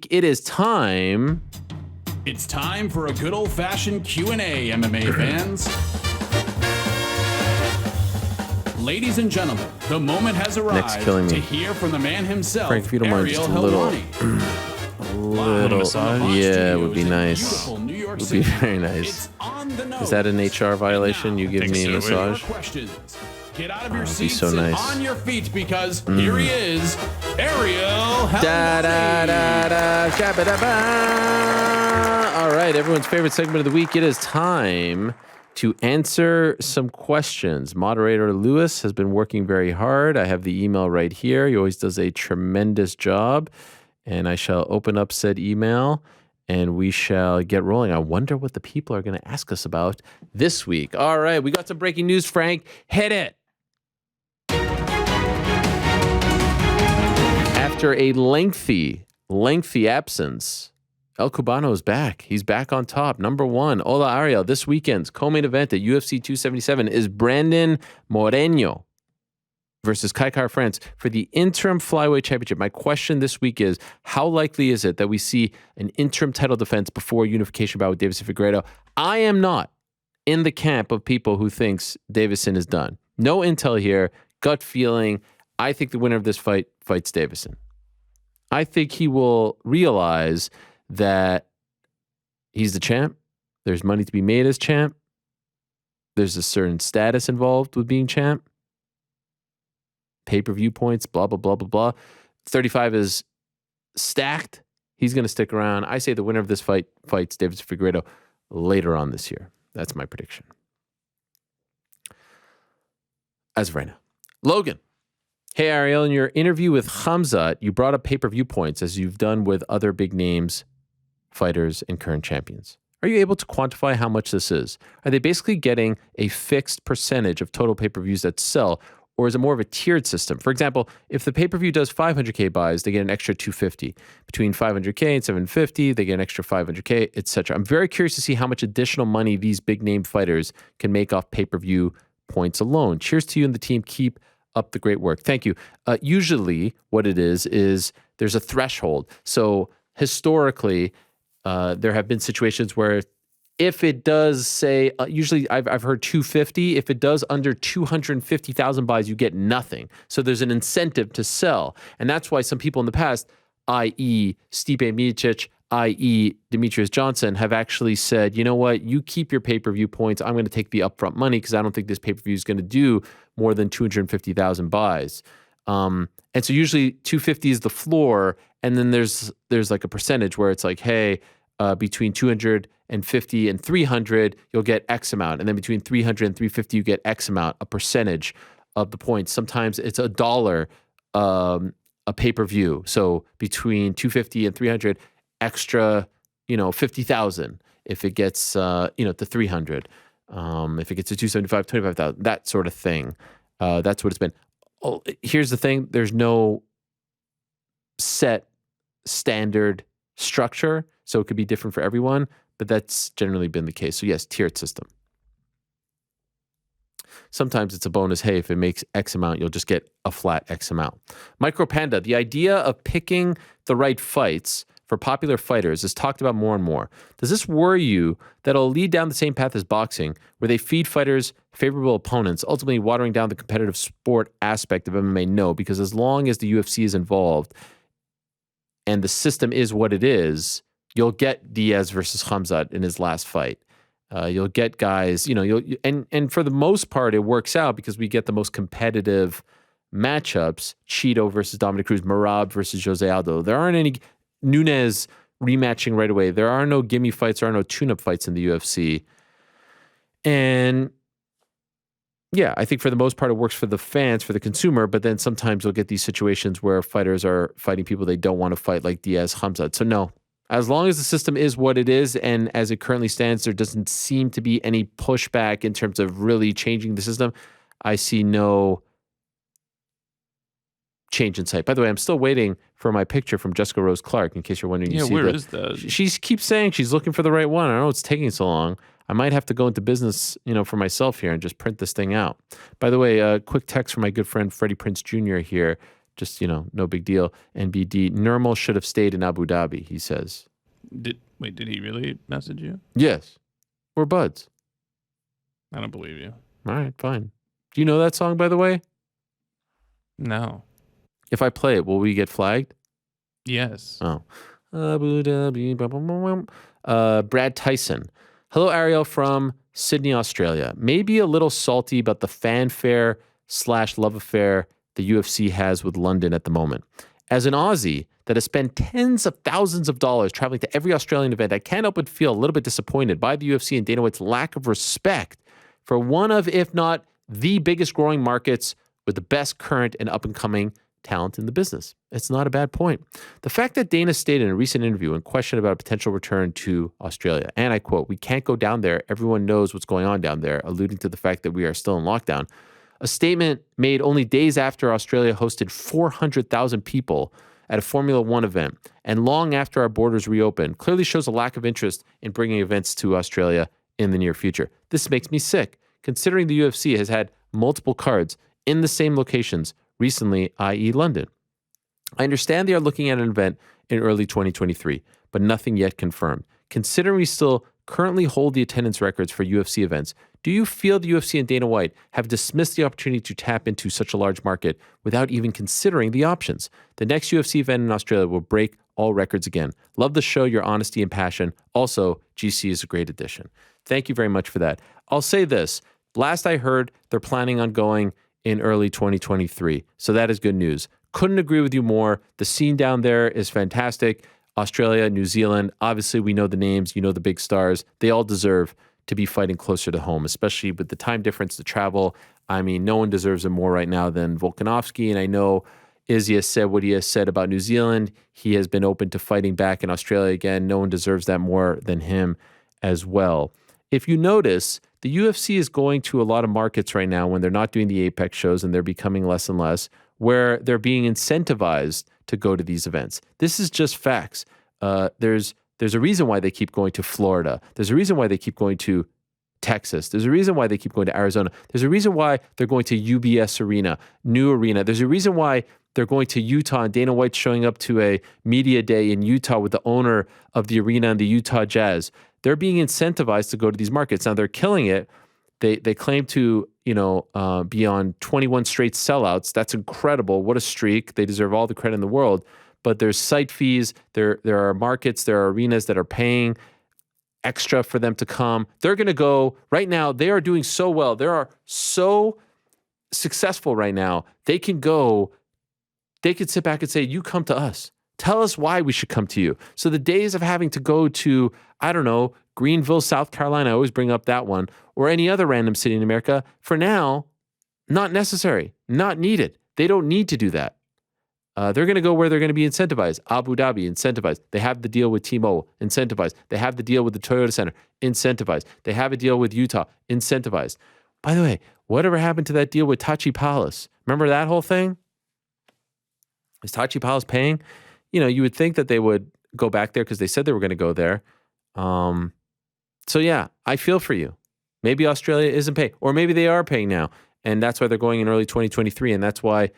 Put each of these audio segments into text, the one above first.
week. It is time. It's time for a good old-fashioned Q&A, MMA fans. Ladies and gentlemen, the moment has arrived to hear from the man himself, Frank, if you don't mind, Ariel just Helwani. a little massage? Yeah, it would be nice. It would be very nice. Is that an HR violation? You give me a massage? Get out of your seats so nice. and on your feet because here he is, Ariel Helwani. All right, everyone's favorite segment of the week. It is time to answer some questions. Moderator Lewis has been working very hard. I have the email right here. He always does a tremendous job. And I shall open up said email and we shall get rolling. I wonder what the people are going to ask us about this week. All right, we got some breaking news, Frank. Hit it. After a lengthy absence, El Cubano is back. He's back on top. Number one, Hola Ariel. This weekend's co-main event at UFC 277 is Brandon Moreno versus Kai Kara-France for the Interim Flyweight Championship. My question this week is, how likely is it that we see an interim title defense before unification bout with Deiveson Figueiredo? I am not in the camp of people who thinks Deiveson is done. No intel here. Gut feeling. I think the winner of this fight fights Deiveson. I think he will realize that he's the champ. There's money to be made as champ. There's a certain status involved with being champ. Pay-per-view points, blah, blah, blah, blah, blah. 35 is stacked. He's going to stick around. I say the winner of this fight fights Deiveson Figueiredo later on this year. That's my prediction. As of right now. Logan. Hey, Ariel, in your interview with Khamzat, you brought up pay-per-view points as you've done with other big names, fighters, and current champions. Are you able to quantify how much this is? Are they basically getting a fixed percentage of total pay-per-views that sell, or is it more of a tiered system? For example, if the pay-per-view does 500K buys, they get an extra 250. Between 500K and 750, they get an extra 500K, etc. I'm very curious to see how much additional money these big-name fighters can make off pay-per-view points alone. Cheers to you and the team. Keep up the great work. Thank you. Usually what it is there's a threshold. So historically, there have been situations where if it does say, usually I've heard 250, if it does under 250,000 buys, you get nothing. So there's an incentive to sell. And that's why some people in the past, i.e. Stipe Miocic, i.e. Demetrius Johnson, have actually said, you know what, you keep your pay-per-view points. I'm going to take the upfront money because I don't think this pay-per-view is going to do more than 250,000 buys. And so usually 250 is the floor. And then there's like a percentage where it's like, hey, between 250 and 300, you'll get X amount. And then between 300 and 350, you get X amount, a percentage of the points. Sometimes it's $1 a pay-per-view. So between 250 and 300, extra, 50,000 if it gets, to 300. If it gets to 275, 25,000, that sort of thing. That's what it's been. Oh, here's the thing. There's no set standard structure, so it could be different for everyone, but that's generally been the case. So yes, tiered system. Sometimes it's a bonus. Hey, if it makes X amount, you'll just get a flat X amount. Micro Panda, the idea of picking the right fights for popular fighters is talked about more and more. Does this worry you that it'll lead down the same path as boxing, where they feed fighters favorable opponents, ultimately watering down the competitive sport aspect of MMA? No, because as long as the UFC is involved and the system is what it is, you'll get Diaz versus Khamzat in his last fight. You'll get guys, and for the most part, it works out because we get the most competitive matchups: Cheeto versus Dominic Cruz, Merab versus Jose Aldo. There aren't any Nunes rematching right away. There are no gimme fights. There are no tune-up fights in the UFC. And yeah, I think for the most part, it works for the fans, for the consumer, but then sometimes you'll get these situations where fighters are fighting people they don't want to fight, like Diaz, Khamzat. So no, as long as the system is what it is, and as it currently stands, there doesn't seem to be any pushback in terms of really changing the system. I see no change in sight. By the way, I'm still waiting for my picture from Jessica Rose Clark, in case you're wondering. Where is that? She keeps saying she's looking for the right one. I don't know what's taking so long. I might have to go into business, for myself here and just print this thing out. By the way, a quick text from my good friend Freddie Prinze Jr. here Just, no big deal. NBD, Nurmal should have stayed in Abu Dhabi, he says. Did he really message you? Yes. We're buds. I don't believe you. All right, fine. Do you know that song, by the way? No. If I play it, will we get flagged? Yes. Oh. Abu Dhabi. Brad Tyson. Hello, Ariel from Sydney, Australia. Maybe a little salty about the fanfare / love affair the UFC has with London at the moment. As an Aussie that has spent tens of thousands of dollars traveling to every Australian event, I can't help but feel a little bit disappointed by the UFC and Dana White's lack of respect for one of, if not the biggest growing markets with the best current and up-and-coming talent in the business. It's not a bad point. The fact that Dana stated in a recent interview when questioned about a potential return to Australia, and I quote, "We can't go down there. Everyone knows what's going on down there," alluding to the fact that we are still in lockdown. A statement made only days after Australia hosted 400,000 people at a Formula One event and long after our borders reopened clearly shows a lack of interest in bringing events to Australia in the near future. This makes me sick, considering the UFC has had multiple cards in the same locations recently, i.e. London. I understand they are looking at an event in early 2023, but nothing yet confirmed. Considering we still currently hold the attendance records for UFC events, do you feel the UFC and Dana White have dismissed the opportunity to tap into such a large market without even considering the options? The next UFC event in Australia will break all records again. Love the show, your honesty and passion. Also, GC is a great addition. Thank you very much for that. I'll say this. Last I heard, they're planning on going in early 2023. So that is good news. Couldn't agree with you more. The scene down there is fantastic. Australia, New Zealand, obviously we know the names, the big stars. They all deserve to be fighting closer to home, especially with the time difference to travel. I mean, no one deserves it more right now than Volkanovski. And I know Izzy has said what he has said about New Zealand. He has been open to fighting back in Australia again. No one deserves that more than him as well. If you notice, the UFC is going to a lot of markets right now when they're not doing the Apex shows and they're becoming less and less, where they're being incentivized to go to these events. This is just facts. There's a reason why they keep going to Florida. There's a reason why they keep going to Texas. There's a reason why they keep going to Arizona. There's a reason why they're going to UBS Arena, New Arena. There's a reason why they're going to Utah and Dana White's showing up to a media day in Utah with the owner of the arena and the Utah Jazz. They're being incentivized to go to these markets. Now they're killing it. They claim to, be on 21 straight sellouts. That's incredible. What a streak. They deserve all the credit in the world. But there's site fees. There are markets, there are arenas that are paying extra for them to come. They're going to go right now. They are doing so well. They are so successful right now. They can sit back and say, you come to us. Tell us why we should come to you. So the days of having to go to, I don't know, Greenville, South Carolina, I always bring up that one, or any other random city in America, for now, not necessary, not needed. They don't need to do that. They're going to go where they're going to be incentivized. Abu Dhabi, incentivized. They have the deal with T-Mobile, incentivized. They have the deal with the Toyota Center, incentivized. They have a deal with Utah, incentivized. By the way, whatever happened to that deal with Tachi Palace? Remember that whole thing? Is Tachi Palace paying? You would think that they would go back there because they said they were going to go there. So yeah, I feel for you. Maybe Australia isn't paying, or maybe they are paying now, and that's why they're going in early 2023, and that's why,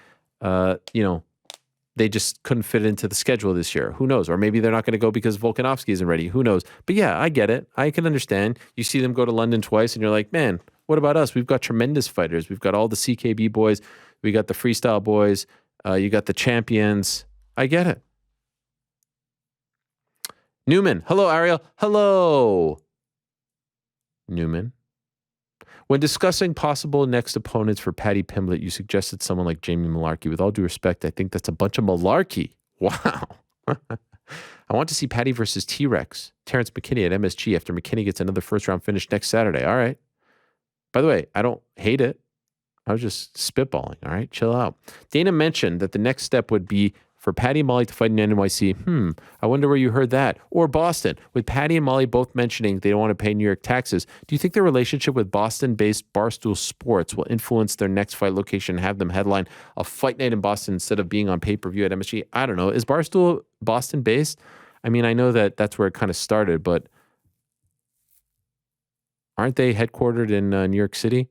they just couldn't fit it into the schedule this year. Who knows? Or maybe they're not going to go because Volkanovski isn't ready. Who knows? But yeah, I get it. I can understand. You see them go to London twice, and you're like, man, what about us? We've got tremendous fighters. We've got all the CKB boys. We got the freestyle boys. You got the champions. I get it. Newman. Hello, Ariel. Hello, Newman. When discussing possible next opponents for Paddy Pimblett, you suggested someone like Jamie Malarkey. With all due respect, I think that's a bunch of malarkey. Wow. I want to see Paddy versus T-Rex, Terrence McKinney at MSG after McKinney gets another first-round finish next Saturday. All right. By the way, I don't hate it. I was just spitballing. All right, chill out. Dana mentioned that the next step would be for Paddy and Molly to fight in NYC. I wonder where you heard that. Or Boston, with Paddy and Molly both mentioning they don't want to pay New York taxes. Do you think their relationship with Boston-based Barstool Sports will influence their next fight location and have them headline a fight night in Boston instead of being on pay-per-view at MSG? I don't know. Is Barstool Boston-based? I mean, I know that that's where it kind of started, but aren't they headquartered in New York City?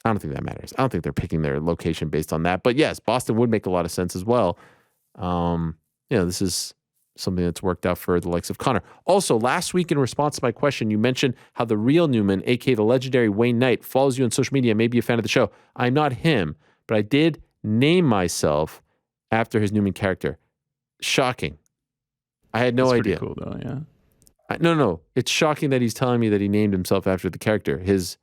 I don't think that matters. I don't think they're picking their location based on that. But yes, Boston would make a lot of sense as well. This is something that's worked out for the likes of Connor. Also, last week in response to my question, you mentioned how the real Newman, aka the legendary Wayne Knight, follows you on social media and may be a fan of the show. I'm not him, but I did name myself after his Newman character. Shocking. I had no idea. Pretty cool though, yeah. No. It's shocking that he's telling me that he named himself after the character. His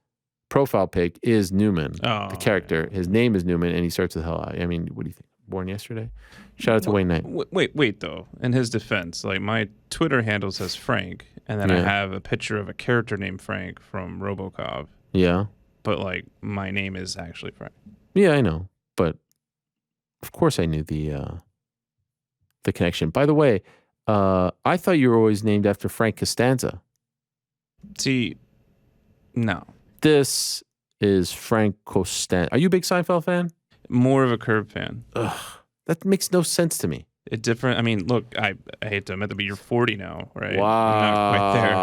profile pic is Newman, the character. Yeah. His name is Newman, and he starts with Hell. I mean, what do you think? Born yesterday? Shout out to Wayne Knight. Wait, though. In his defense, like my Twitter handle says Frank, and then I have a picture of a character named Frank from RoboCop. Yeah. But like my name is actually Frank. Yeah, I know. But of course I knew the connection. By the way, I thought you were always named after Frank Costanza. See, no. This is Frank Costanza. Are you a big Seinfeld fan? More of a Curb fan. Ugh, that makes no sense to me. It's different. I mean, look, I hate to admit that, but you're 40 now, right? Wow. I'm not quite there.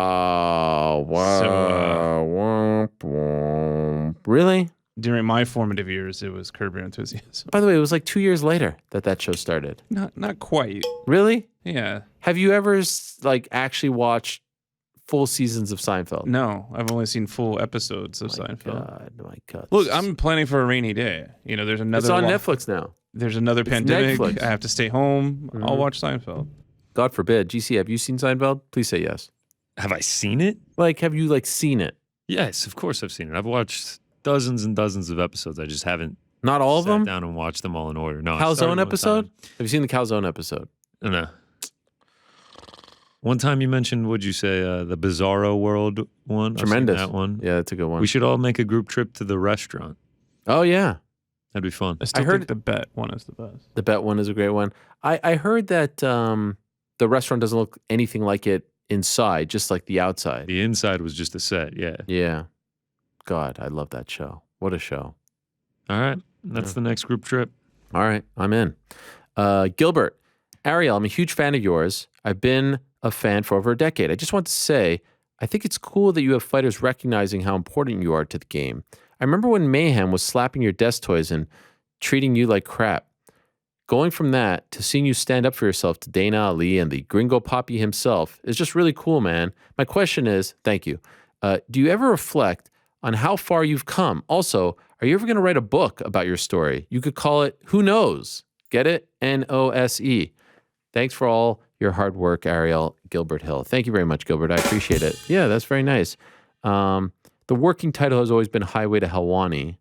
Wow. So, really? During my formative years, it was Curb Your Enthusiasm. By the way, it was like 2 years later that show started. Not quite. Really? Yeah. Have you ever actually watched full seasons of Seinfeld? No, I've only seen full episodes of Seinfeld. My God. Look, I'm planning for a rainy day. You know, there's another. It's on Netflix now. There's another pandemic. Netflix. I have to stay home. I'll watch Seinfeld. God forbid. GC, have you seen Seinfeld? Please say yes. Have I seen it? Have you seen it? Yes, of course I've seen it. I've watched dozens and dozens of episodes. I just haven't. Not all of them. Sat down and watched them all in order. No. Calzone episode? Have you seen the Calzone episode? No. One time you mentioned, what'd you say, the Bizarro World one? Tremendous. That one. Yeah, that's a good one. We should all make a group trip to the restaurant. Oh, yeah. That'd be fun. I heard the Bet one is the best. The Bet one is a great one. I heard that the restaurant doesn't look anything like it inside, just like the outside. The inside was just a set, yeah. Yeah. God, I love that show. What a show. All right. That's the next group trip. All right. I'm in. Gilbert, Ariel, I'm a huge fan of yours. I've been a fan for over a decade. I just want to say, I think it's cool that you have fighters recognizing how important you are to the game. I remember when Mayhem was slapping your desk toys and treating you like crap. Going from that to seeing you stand up for yourself to Dana Ali and the Gringo Poppy himself is just really cool, man. My question is, thank you. Do you ever reflect on how far you've come? Also, are you ever going to write a book about your story? You could call it Who Knows? Get it? N-O-S-E. Thanks for all your hard work, Ariel. Gilbert Hill. Thank you very much, Gilbert. I appreciate it. Yeah, that's very nice. The working title has always been Highway to Helwani.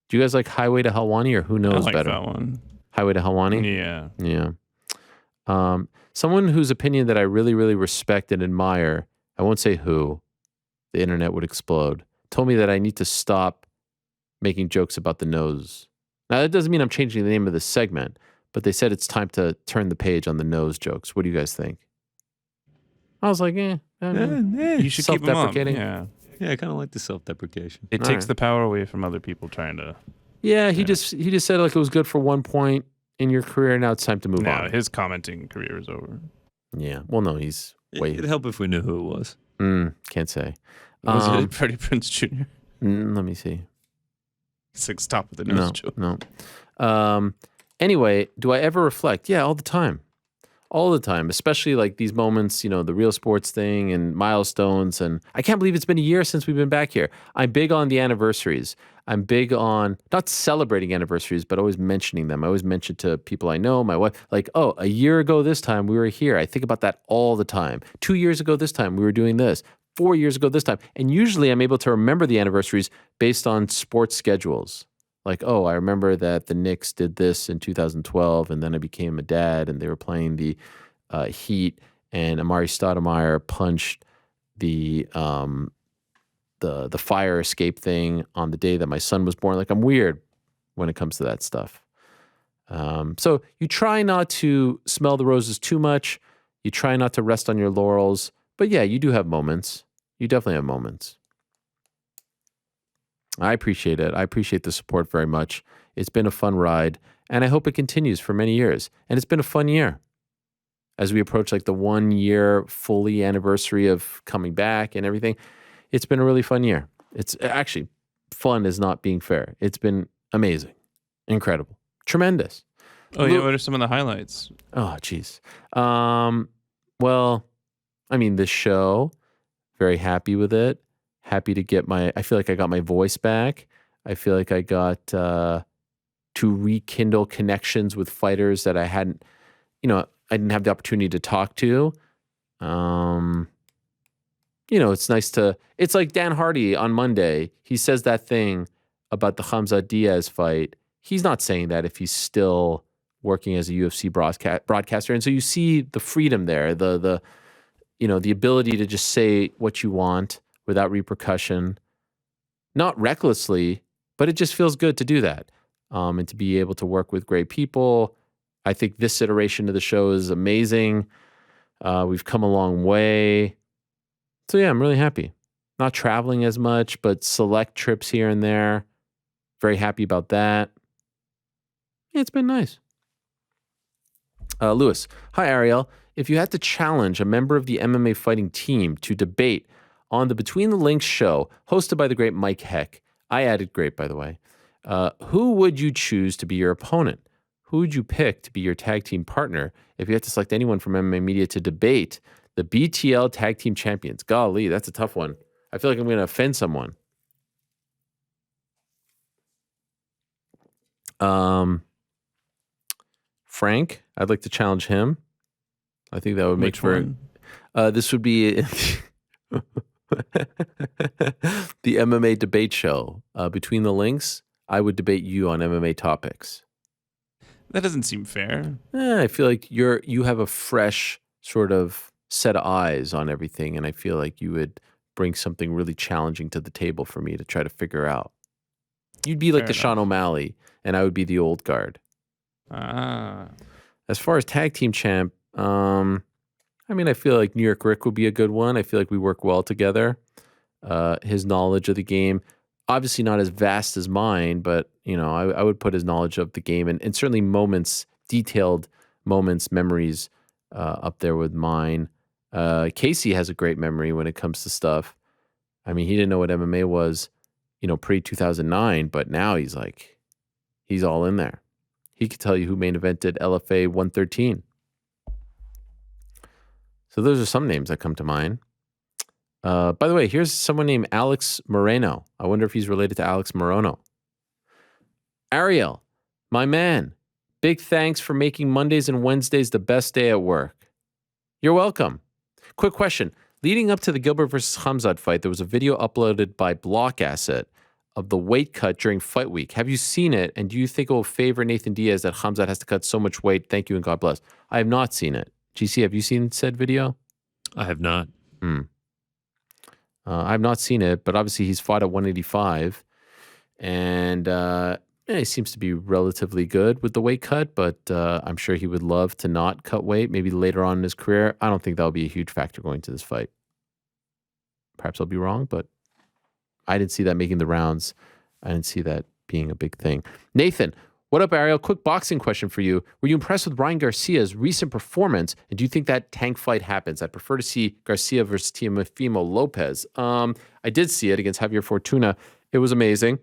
Do you guys like Highway to Helwani or Who Knows better? I like that one. Highway to Helwani? Yeah. Yeah. Someone whose opinion that I really, really respect and admire, I won't say who, the internet would explode, told me that I need to stop making jokes about the nose. Now, that doesn't mean I'm changing the name of this segment, but they said it's time to turn the page on the nose jokes. What do you guys think? I was like, You should keep them up. Self-deprecating. Yeah, I kind of like the self-deprecation. It takes the power away from other people trying to. Yeah, he just said it was good for one point in your career. Now it's time to move on. His commenting career is over. Yeah. Well, no, he's way. It'd help if we knew who it was. Can't say. Was it Freddie Prinze Jr.? Let me see. It's like stop with the nose joke. No. Anyway, do I ever reflect? Yeah, all the time. All the time, especially like these moments, the real sports thing and milestones. And I can't believe it's been a year since we've been back here. I'm big on the anniversaries. I'm big on not celebrating anniversaries, but always mentioning them. I always mention to people I know, my wife, like, oh, a year ago this time we were here. I think about that all the time. 2 years ago this time we were doing this. 4 years ago this time. And usually I'm able to remember the anniversaries based on sports schedules. Like, oh, I remember that the Knicks did this in 2012, and then I became a dad, and they were playing the Heat, and Amari Stoudemire punched the fire escape thing on the day that my son was born. Like, I'm weird when it comes to that stuff. So you try not to smell the roses too much. You try not to rest on your laurels. But yeah, you do have moments. You definitely have moments. I appreciate it. I appreciate the support very much. It's been a fun ride, and I hope it continues for many years. And it's been a fun year. As we approach like the 1 year fully anniversary of coming back and everything, it's been a really fun year. It's actually fun as not being fair. It's been amazing, incredible, tremendous. Oh, yeah. What are some of the highlights? Oh, geez. Well, I mean, this show, very happy with it. Happy to get I feel like I got my voice back. I feel like I got to rekindle connections with fighters that I hadn't, I didn't have the opportunity to talk to. It's nice it's like Dan Hardy on Monday. He says that thing about the Khamzat Diaz fight. He's not saying that if he's still working as a UFC broadcaster. And so you see the freedom there, the ability to just say what you want without repercussion, not recklessly, but it just feels good to do that. And to be able to work with great people. I think this iteration of the show is amazing. We've come a long way. So yeah, I'm really happy. Not traveling as much, but select trips here and there. Very happy about that. Yeah, it's been nice. Lewis, hi Ariel. If you had to challenge a member of the MMA fighting team to debate on the Between the Links show, hosted by the great Mike Heck, I added great, by the way, who would you choose to be your opponent? Who would you pick to be your tag team partner if you had to select anyone from MMA Media to debate the BTL Tag Team Champions? Golly, that's a tough one. I feel like I'm going to offend someone. Frank, I'd like to challenge him. I think that would make for... this would be the MMA debate show. Between the Links, I would debate you on MMA topics. That doesn't seem fair. I feel like you have a fresh sort of set of eyes on everything, and I feel like you would bring something really challenging to the table for me to try to figure out. You'd be like the Sean O'Malley, and I would be the old guard. As far as tag team champ, I feel like New York Rick would be a good one. I feel like we work well together. His knowledge of the game, obviously not as vast as mine, but I would put his knowledge of the game and certainly detailed moments, memories up there with mine. Casey has a great memory when it comes to stuff. I mean, he didn't know what MMA was, pre-2009, but now he's all in there. He could tell you who main evented LFA 113. So those are some names that come to mind. By the way, here's someone named Alex Moreno. I wonder if he's related to Alex Morono. Ariel, my man, big thanks for making Mondays and Wednesdays the best day at work. You're welcome. Quick question. Leading up to the Gilbert versus Khamzat fight, there was a video uploaded by Block Asset of the weight cut during fight week. Have you seen it? And do you think it will favor Nathan Diaz that Khamzat has to cut so much weight? Thank you and God bless. I have not seen it. GC, have you seen said video? I have not. I've not seen it, but obviously he's fought at 185. And he seems to be relatively good with the weight cut, but I'm sure he would love to not cut weight maybe later on in his career. I don't think that'll be a huge factor going to this fight. Perhaps I'll be wrong, but I didn't see that making the rounds. I didn't see that being a big thing. Nathan, what up, Ariel? Quick boxing question for you. Were you impressed with Ryan Garcia's recent performance? And do you think that Tank fight happens? I'd prefer to see Garcia versus Teofimo Lopez. I did see it against Javier Fortuna. It was amazing.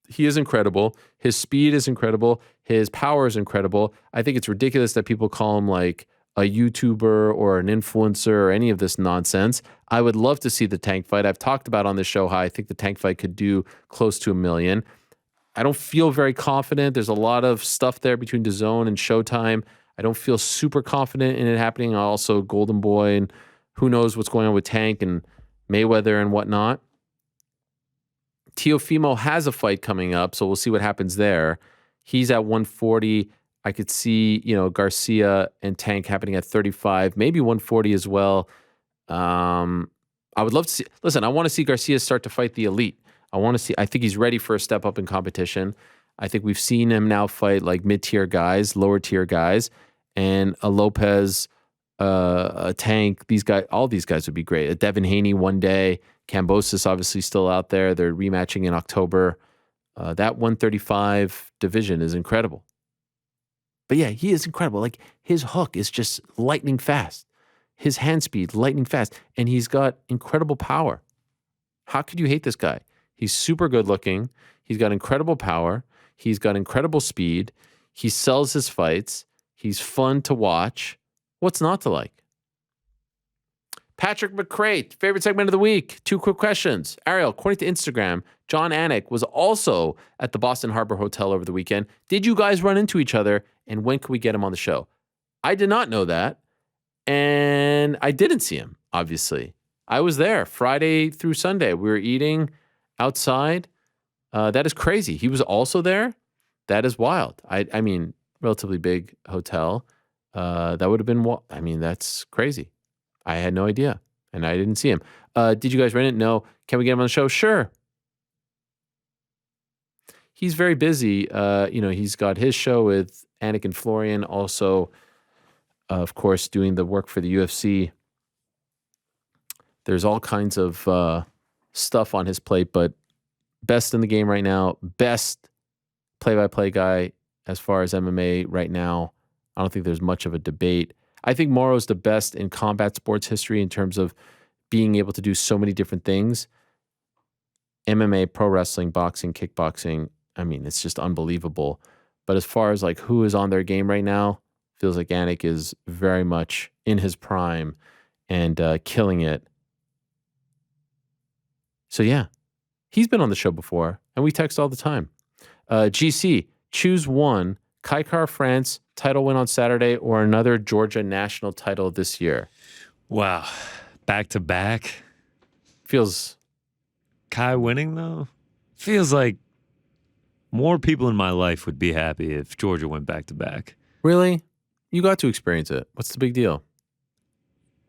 He is incredible. His speed is incredible. His power is incredible. I think it's ridiculous that people call him like a YouTuber or an influencer or any of this nonsense. I would love to see the Tank fight. I've talked about on this show how I think the Tank fight could do close to $1 million. I don't feel very confident. There's a lot of stuff there between DAZN and Showtime. I don't feel super confident in it happening. Also, Golden Boy, and who knows what's going on with Tank and Mayweather and whatnot. Teofimo has a fight coming up, so we'll see what happens there. He's at 140. I could see, Garcia and Tank happening at 35, maybe 140 as well. I would love to see. Listen, I want to see Garcia start to fight the elite. I think he's ready for a step up in competition. I think we've seen him now fight like mid-tier guys, lower tier guys, and a Lopez, a Tank. All these guys would be great. A Devin Haney one day. Kambosos obviously still out there. They're rematching in October. That 135 division is incredible. But yeah, he is incredible. Like, his hook is just lightning fast. His hand speed, lightning fast. And he's got incredible power. How could you hate this guy? He's super good looking. He's got incredible power. He's got incredible speed. He sells his fights. He's fun to watch. What's not to like? Patrick McCray, favorite segment of the week. 2 quick questions. Ariel, according to Instagram, John Anik was also at the Boston Harbor Hotel over the weekend. Did you guys run into each other? And when can we get him on the show? I did not know that. And I didn't see him, obviously. I was there Friday through Sunday. We were eating outside. That is crazy. He was also there. That is wild. I mean, relatively big hotel. That would have been, that's crazy. I had no idea, and I didn't see him. Did you guys rent it? No. Can we get him on the show? Sure. He's very busy. He's got his show with Anik and Florian, also, of course, doing the work for the UFC. There's all kinds of stuff on his plate, but best in the game right now, best play-by-play guy as far as MMA right now. I don't think there's much of a debate. I think Moro's the best in combat sports history in terms of being able to do so many different things. MMA, pro wrestling, boxing, kickboxing. I mean, it's just unbelievable. But as far as like who is on their game right now, feels like Anik is very much in his prime and killing it. So yeah, he's been on the show before, and we text all the time. GC, choose one. Kaikar, France, title win on Saturday, or another Georgia national title this year? Wow. Back to back. Feels... Kai winning, though? Feels like more people in my life would be happy if Georgia went back to back. Really? You got to experience it. What's the big deal?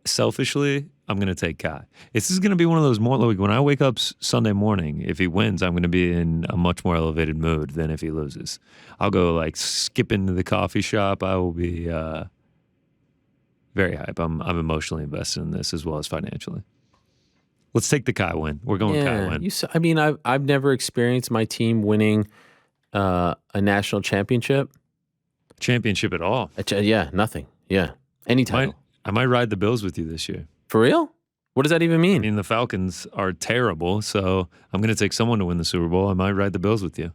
Selfishly, I'm going to take Kai. This is going to be one of those more like when I wake up Sunday morning, if he wins, I'm going to be in a much more elevated mood than if he loses. I'll go like skip into the coffee shop. I will be very hype. I'm emotionally invested in this as well as financially. Let's take the Kai win. We're going Kai win. I've never experienced my team winning a national championship. Championship at all? Nothing. Yeah, any title. I might ride the Bills with you this year. For real? What does that even mean? I mean, the Falcons are terrible, so I'm going to take someone to win the Super Bowl. I might ride the Bills with you.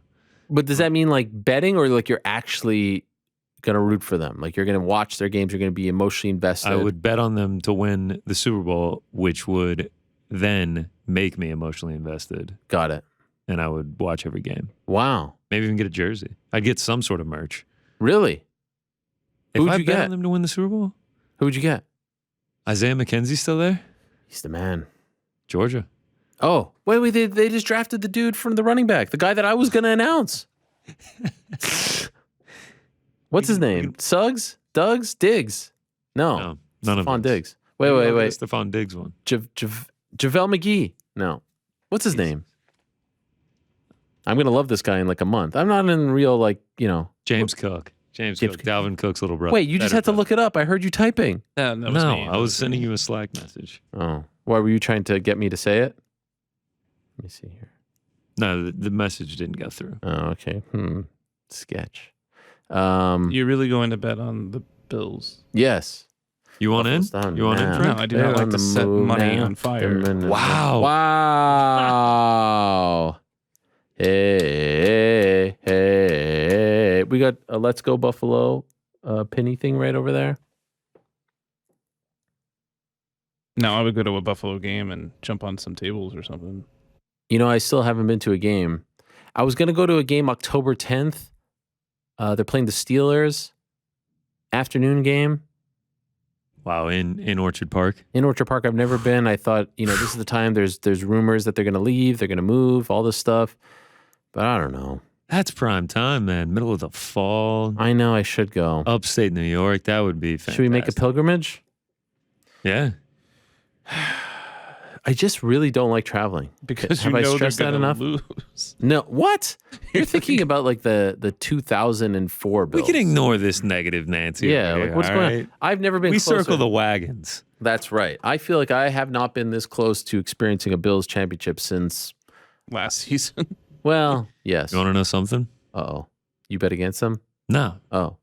But does that mean like betting, or like you're actually going to root for them? Like you're going to watch their games, you're going to be emotionally invested? I would bet on them to win the Super Bowl, which would then make me emotionally invested. Got it. And I would watch every game. Wow. Maybe even get a jersey. I'd get some sort of merch. Really? If I bet on them to win the Super Bowl? Who'd you get? Isaiah McKenzie still there? He's the man. Georgia. Oh, wait, they just drafted the dude from the running back, the guy that I was going to announce. What's his name? Suggs? Duggs? Diggs? No, none of them. Stephon Diggs. Wait. Stephon Diggs one. JaVale McGee? No. What's his name? I'm going to love this guy in like a month. I'm not in real James Cook. James Cook, Dalvin Cook's little brother. Wait, you just had to look it up. I heard you typing. No, I was sending you a Slack message. Oh. Why were you trying to get me to say it? Let me see here. No, the message didn't go through. Oh, okay. Sketch. You're really going to bet on the Bills? Yes. You want in? You want in, Frank? No, I do not like to set money on fire. Wow. Wow. Hey. We got a Let's Go Buffalo penny thing right over there. No, I would go to a Buffalo game and jump on some tables or something. You know, I still haven't been to a game. I was going to go to a game October 10th. They're playing the Steelers. Afternoon game. Wow, in Orchard Park? In Orchard Park, I've never been. I thought, this is the time. There's rumors that they're going to leave. They're going to move, all this stuff. But I don't know. That's prime time, man. Middle of the fall. I know I should go. Upstate New York. That would be fantastic. Should we make a pilgrimage? Yeah. I just really don't like traveling. Because have I stressed that enough? Lose. No. What? You're thinking about like the 2004 Bills. We can ignore this negative Nancy. Yeah. Like what's going on? I've never been closer. We circle the wagons. That's right. I feel like I have not been this close to experiencing a Bills championship since last season. Well, yes. You want to know something? Uh-oh. You bet against them? No. Oh.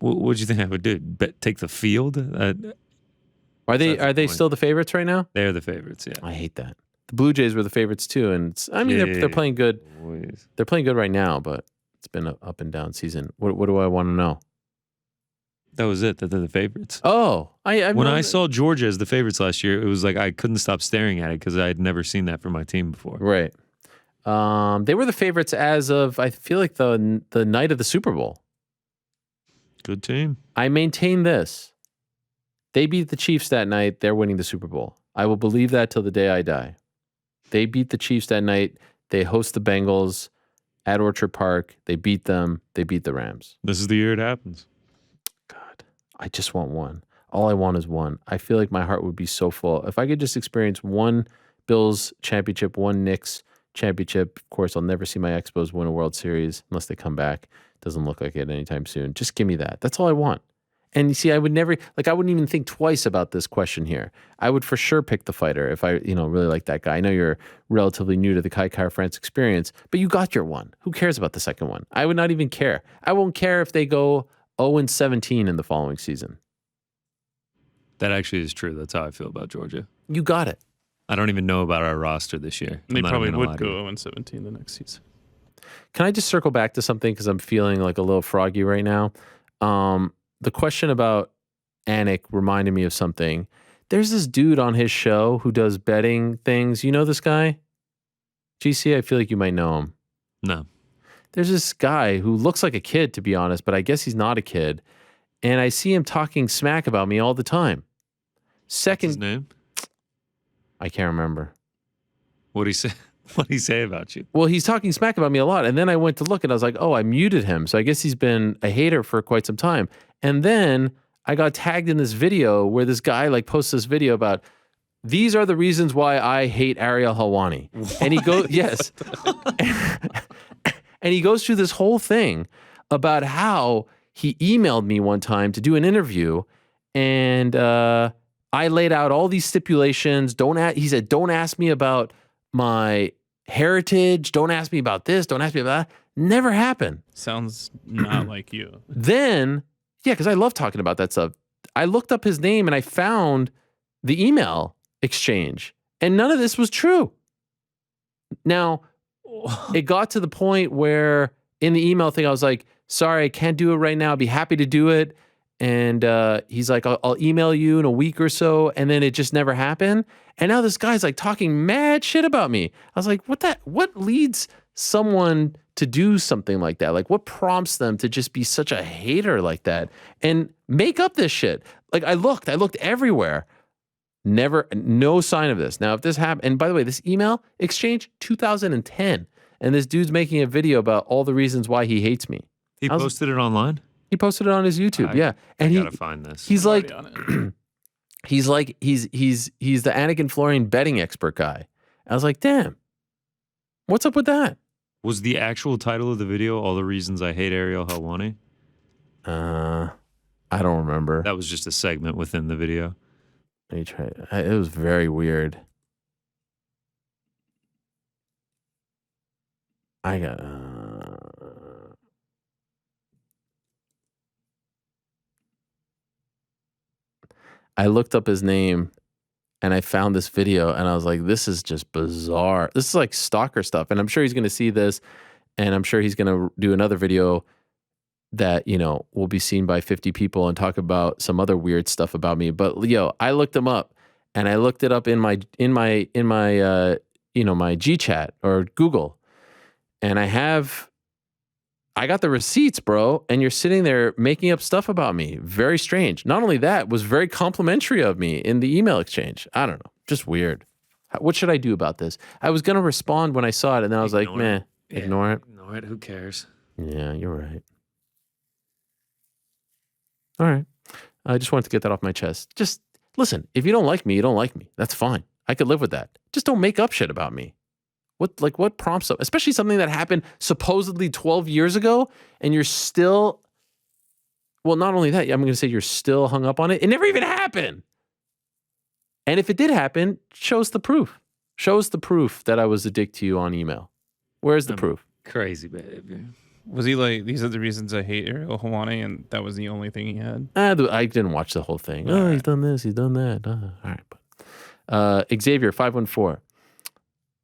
What do you think I would do? Take the field? Are they still the favorites right now? They're the favorites, yeah. I hate that. The Blue Jays were the favorites too, and they're playing good. Always. They're playing good right now, but it's been an up and down season. What do I want to know? That was it. That they're the favorites. Oh, when I saw Georgia as the favorites last year, it was like I couldn't stop staring at it because I had never seen that from my team before. Right. They were the favorites as of, I feel like, the night of the Super Bowl. Good team. I maintain this. They beat the Chiefs that night. They're winning the Super Bowl. I will believe that till the day I die. They beat the Chiefs that night. They host the Bengals at Orchard Park. They beat them. They beat the Rams. This is the year it happens. God, I just want one. All I want is one. I feel like my heart would be so full. If I could just experience one Bills championship, one Knicks championship. Of course, I'll never see my Expos win a World Series unless they come back. Doesn't look like it anytime soon. Just give me that. That's all I want. And you see, I wouldn't even think twice about this question here. I would for sure pick the fighter if I, really like that guy. I know you're relatively new to the Kai France experience, but you got your one. Who cares about the second one? I would not even care. I won't care if they go 0-17 in the following season. That actually is true. That's how I feel about Georgia. You got it. I don't even know about our roster this year. They probably would go 0-17 the next season. Can I just circle back to something because I'm feeling like a little froggy right now? The question about Anik reminded me of something. There's this dude on his show who does betting things. You know this guy? GC, I feel like you might know him. No. There's this guy who looks like a kid, to be honest, but I guess he's not a kid. And I see him talking smack about me all the time. What's his name? I can't remember. What did he say? What did he say about you? Well, he's talking smack about me a lot. And then I went to look and I was like, oh, I muted him. So I guess he's been a hater for quite some time. And then I got tagged in this video where this guy posts this video about these are the reasons why I hate Ariel Helwani. What? And he goes, yes. And he goes through this whole thing about how he emailed me one time to do an interview. And I laid out all these stipulations. He said, don't ask me about my heritage. Don't ask me about this. Don't ask me about that. Never happened. Sounds not like you. Then, yeah, because I love talking about that stuff. I looked up his name and I found the email exchange, and none of this was true. Now, it got to the point where in the email thing, I was like, sorry, I can't do it right now. I'd be happy to do it. And he's like, I'll email you in a week or so. And then it just never happened. And now this guy's talking mad shit about me. I was like, what leads someone to do something like that? What prompts them to just be such a hater like that and make up this shit? I looked everywhere. No sign of this. Now, if this happened, and by the way, this email exchange, 2010. And this dude's making a video about all the reasons why he hates me. He posted it online? He posted it on his YouTube, yeah. And I gotta find this. He's like, he's the Anakin Florian betting expert guy. I was like, damn, what's up with that? Was the actual title of the video "All the Reasons I Hate Ariel Helwani"? I don't remember. That was just a segment within the video. Let me try. It was very weird. I got. I looked up his name and I found this video and I was like, this is just bizarre. This is like stalker stuff. And I'm sure he's going to see this and I'm sure he's going to do another video that, will be seen by 50 people and talk about some other weird stuff about me. But I looked him up and I looked it up in my my G-Chat or Google. And I got the receipts, bro, and you're sitting there making up stuff about me. Very strange. Not only that, was very complimentary of me in the email exchange. I don't know. Just weird. What should I do about this? I was going to respond when I saw it, and then I was like, meh, ignore it. Ignore it. Who cares? Yeah, you're right. All right. I just wanted to get that off my chest. Just listen, if you don't like me, you don't like me. That's fine. I could live with that. Just don't make up shit about me. What prompts up, especially something that happened supposedly 12 years ago, and you're still, well, not only that, I'm going to say you're still hung up on it. It never even happened. And if it did happen, shows the proof. Shows the proof that I was a dick to you on email. Where's the proof? Crazy behavior. Was he like, these are the reasons I hate Ariel Helwani, and that was the only thing he had? I didn't watch the whole thing. He's done this, he's done that. All right. But, Xavier, 514.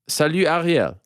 Salut Ariel,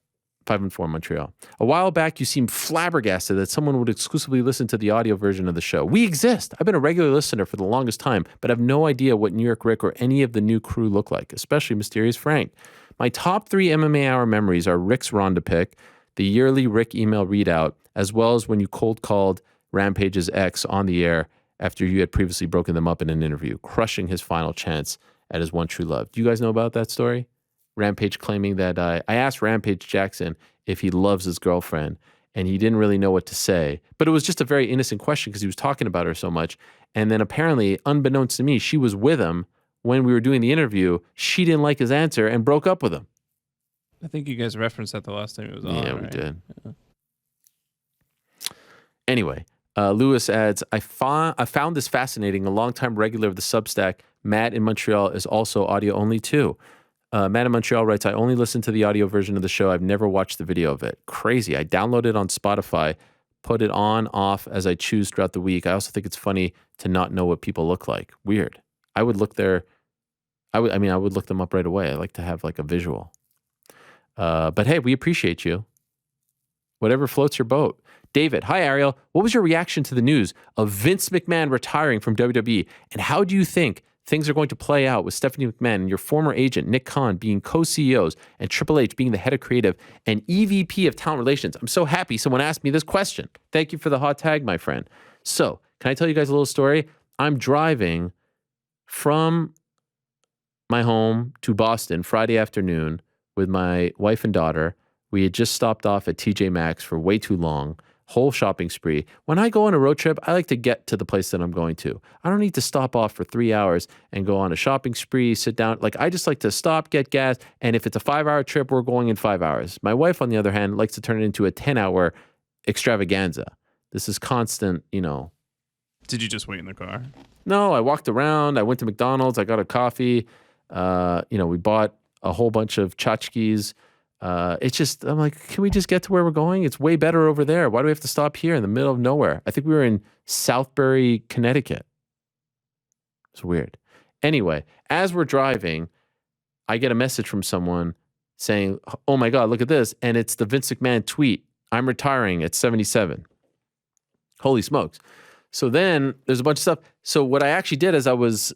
514 Montreal. A while back, you seemed flabbergasted that someone would exclusively listen to the audio version of the show. We exist. I've been a regular listener for the longest time, but I have no idea what New York Rick or any of the new crew look like, especially Mysterious Frank. My top 3 MMA Hour memories are Rick's Ronda pick, the yearly Rick email readout, as well as when you cold called Rampage's ex on the air after you had previously broken them up in an interview, crushing his final chance at his one true love. Do you guys know about that story? Rampage claiming that I asked Rampage Jackson if he loves his girlfriend, and he didn't really know what to say. But it was just a very innocent question because he was talking about her so much. And then apparently, unbeknownst to me, she was with him when we were doing the interview. She didn't like his answer and broke up with him. I think you guys referenced that the last time it was on. Yeah, right? we did. Yeah. Anyway, Lewis adds, I found this fascinating. A longtime regular of the Substack, Matt in Montreal, is also audio only too. Matt in Montreal writes, I only listen to the audio version of the show. I've never watched the video of it. Crazy. I download it on Spotify, put it on, off as I choose throughout the week. I also think it's funny to not know what people look like. Weird. I would look there. I would look them up right away. I like to have like a visual. But hey, we appreciate you. Whatever floats your boat. David, hi Ariel. What was your reaction to the news of Vince McMahon retiring from WWE? And how do you think things are going to play out with Stephanie McMahon and your former agent, Nick Khan, being co-CEOs and Triple H being the head of creative and EVP of talent relations? I'm so happy someone asked me this question. Thank you for the hot tag, my friend. So, can I tell you guys a little story? I'm driving from my home to Boston Friday afternoon with my wife and daughter. We had just stopped off at TJ Maxx for way too long. Whole shopping spree. When I go on a road trip, I like to get to the place that I'm going to. I don't need to stop off for 3 hours and go on a shopping spree, sit down. Like, I just like to stop, get gas, and if it's a 5-hour trip, we're going in 5 hours. My wife, on the other hand, likes to turn it into a 10-hour extravaganza. This is constant, Did you just wait in the car? No, I walked around. I went to McDonald's. I got a coffee. We bought a whole bunch of tchotchkes. It's just, I'm like, can we just get to where we're going? It's way better over there. Why do we have to stop here in the middle of nowhere? I think we were in Southbury, Connecticut. It's weird. Anyway, as we're driving, I get a message from someone saying, oh my God, look at this. And it's the Vince McMahon tweet. I'm retiring at 77. Holy smokes. So then there's a bunch of stuff. So what I actually did as I was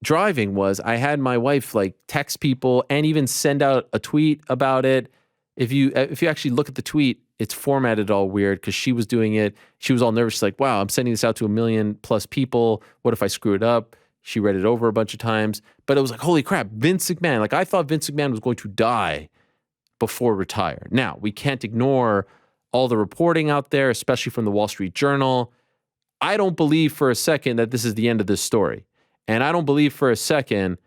driving was I had my wife like text people and even send out a tweet about it. If you actually look at the tweet, it's formatted all weird because she was doing it. She was all nervous. She's like, wow, I'm sending this out to 1 million plus people. What if I screw it up? She read it over a bunch of times, but it was like, holy crap, Vince McMahon. Like, I thought Vince McMahon was going to die before retire. Now, we can't ignore all the reporting out there, especially from the Wall Street Journal. I don't believe for a second that this is the end of this story. And I don't believe for a second,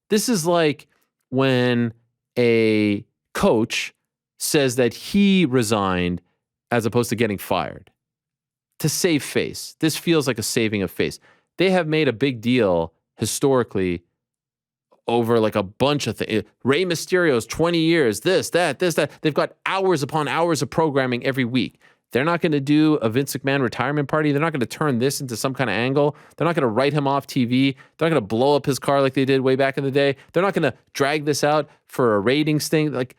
this is like when a coach says that he resigned as opposed to getting fired to save face. This feels like a saving of face. They have made a big deal historically over like a bunch of things. Rey Mysterio's 20 years, this, that. They've got hours upon hours of programming every week. They're not going to do a Vince McMahon retirement party. They're not going to turn this into some kind of angle. They're not going to write him off TV. They're not going to blow up his car like they did way back in the day. They're not going to drag this out for a ratings thing. Like,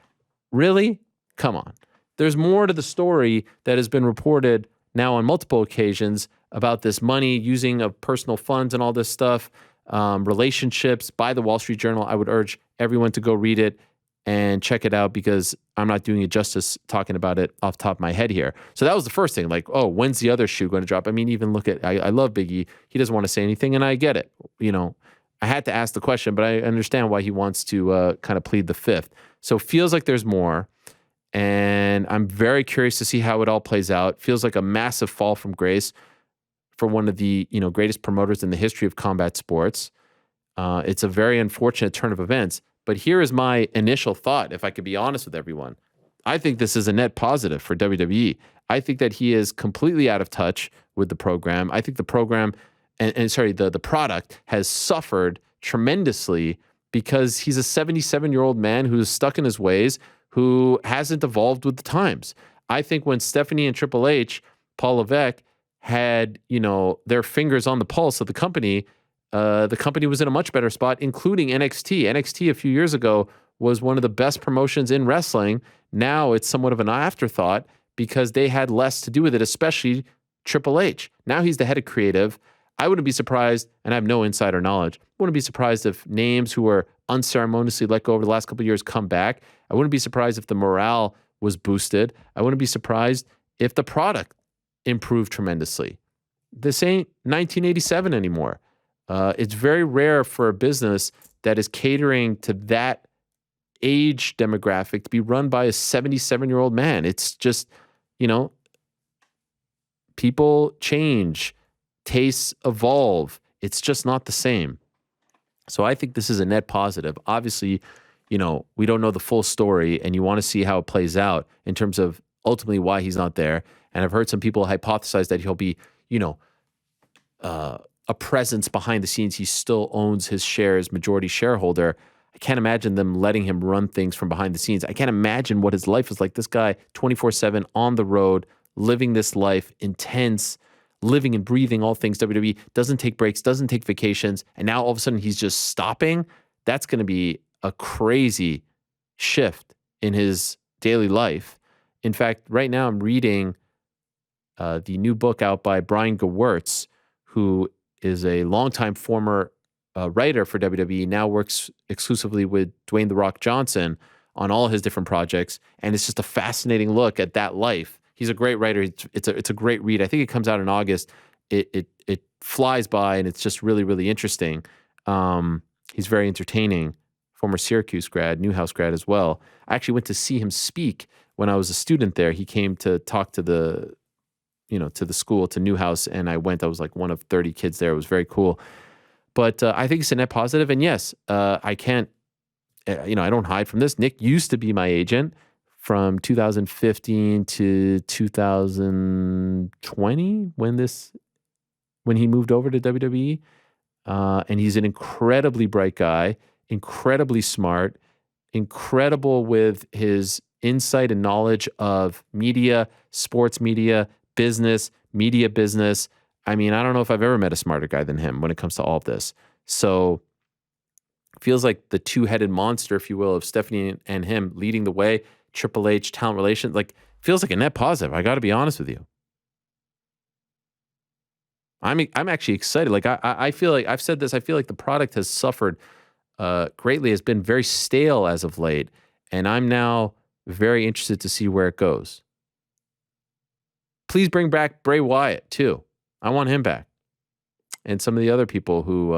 really? Come on. There's more to the story that has been reported now on multiple occasions about this money, using of personal funds and all this stuff, relationships by the Wall Street Journal. I would urge everyone to go read it and check it out because I'm not doing it justice talking about it off the top of my head here. So that was the first thing. Like, oh, when's the other shoe going to drop? I mean, even look at, I love Big E. He doesn't want to say anything, and I get it. I had to ask the question, but I understand why he wants to kind of plead the fifth. So it feels like there's more, and I'm very curious to see how it all plays out. Feels like a massive fall from grace for one of the greatest promoters in the history of combat sports. It's a very unfortunate turn of events. But here is my initial thought, if I could be honest with everyone. I think this is a net positive for WWE. I think that he is completely out of touch with the program. I think the program, the product has suffered tremendously because he's a 77-year-old man who's stuck in his ways, who hasn't evolved with the times. I think when Stephanie and Triple H, Paul Levesque, had, their fingers on the pulse of the company was in a much better spot, including NXT. NXT a few years ago was one of the best promotions in wrestling. Now it's somewhat of an afterthought because they had less to do with it, especially Triple H. Now he's the head of creative. I wouldn't be surprised, and I have no insider knowledge, wouldn't be surprised if names who were unceremoniously let go over the last couple of years come back. I wouldn't be surprised if the morale was boosted. I wouldn't be surprised if the product improved tremendously. This ain't 1987 anymore. It's very rare for a business that is catering to that age demographic to be run by a 77-year-old man. It's just, people change, tastes evolve. It's just not the same. So I think this is a net positive. Obviously, we don't know the full story, and you want to see how it plays out in terms of ultimately why he's not there. And I've heard some people hypothesize that he'll be, a presence behind the scenes. He still owns his shares, majority shareholder. I can't imagine them letting him run things from behind the scenes. I can't imagine what his life is like. This guy, 24/7 on the road, living this life, intense, living and breathing all things WWE, doesn't take breaks, doesn't take vacations, and now all of a sudden he's just stopping. That's going to be a crazy shift in his daily life. In fact, right now I'm reading the new book out by Brian Gewirtz, who is a longtime former writer for WWE, now works exclusively with Dwayne "The Rock" Johnson on all his different projects, and it's just a fascinating look at that life. He's a great writer. It's a great read. I think it comes out in August. It flies by, and it's just really, really interesting. He's very entertaining. Former Syracuse grad, Newhouse grad as well. I actually went to see him speak when I was a student there. He came to talk to the school, to Newhouse, and I went. I was like one of 30 kids there. It was very cool. But I think it's a net positive. And yes, I can't, I don't hide from this. Nick used to be my agent from 2015 to 2020 when he moved over to WWE. And he's an incredibly bright guy, incredibly smart, incredible with his insight and knowledge of media, sports media, business, media business. I mean, I don't know if I've ever met a smarter guy than him when it comes to all of this. So it feels like the two-headed monster, if you will, of Stephanie and him leading the way, Triple H, talent relations, feels like a net positive. I got to be honest with you. I'm actually excited. I feel like I've said this. I feel like the product has suffered greatly, has been very stale as of late, and I'm now very interested to see where it goes. Please bring back Bray Wyatt too. I want him back, and some of the other people who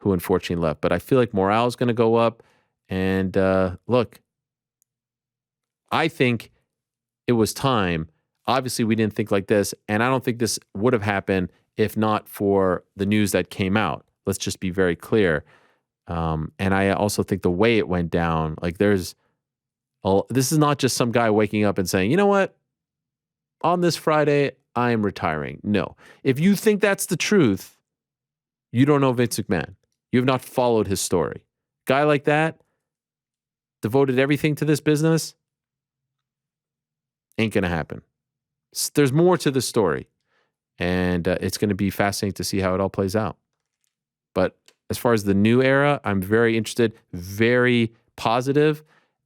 unfortunately left. But I feel like morale is going to go up. And look, I think it was time. Obviously, we didn't think like this, and I don't think this would have happened if not for the news that came out. Let's just be very clear. And I also think the way it went down, this is not just some guy waking up and saying, you know what, on this Friday, I am retiring. No. If you think that's the truth, you don't know Vince McMahon. You have not followed his story. Guy like that, devoted everything to this business, ain't going to happen. There's more to the story, and it's going to be fascinating to see how it all plays out. But as far as the new era, I'm very interested, very positive,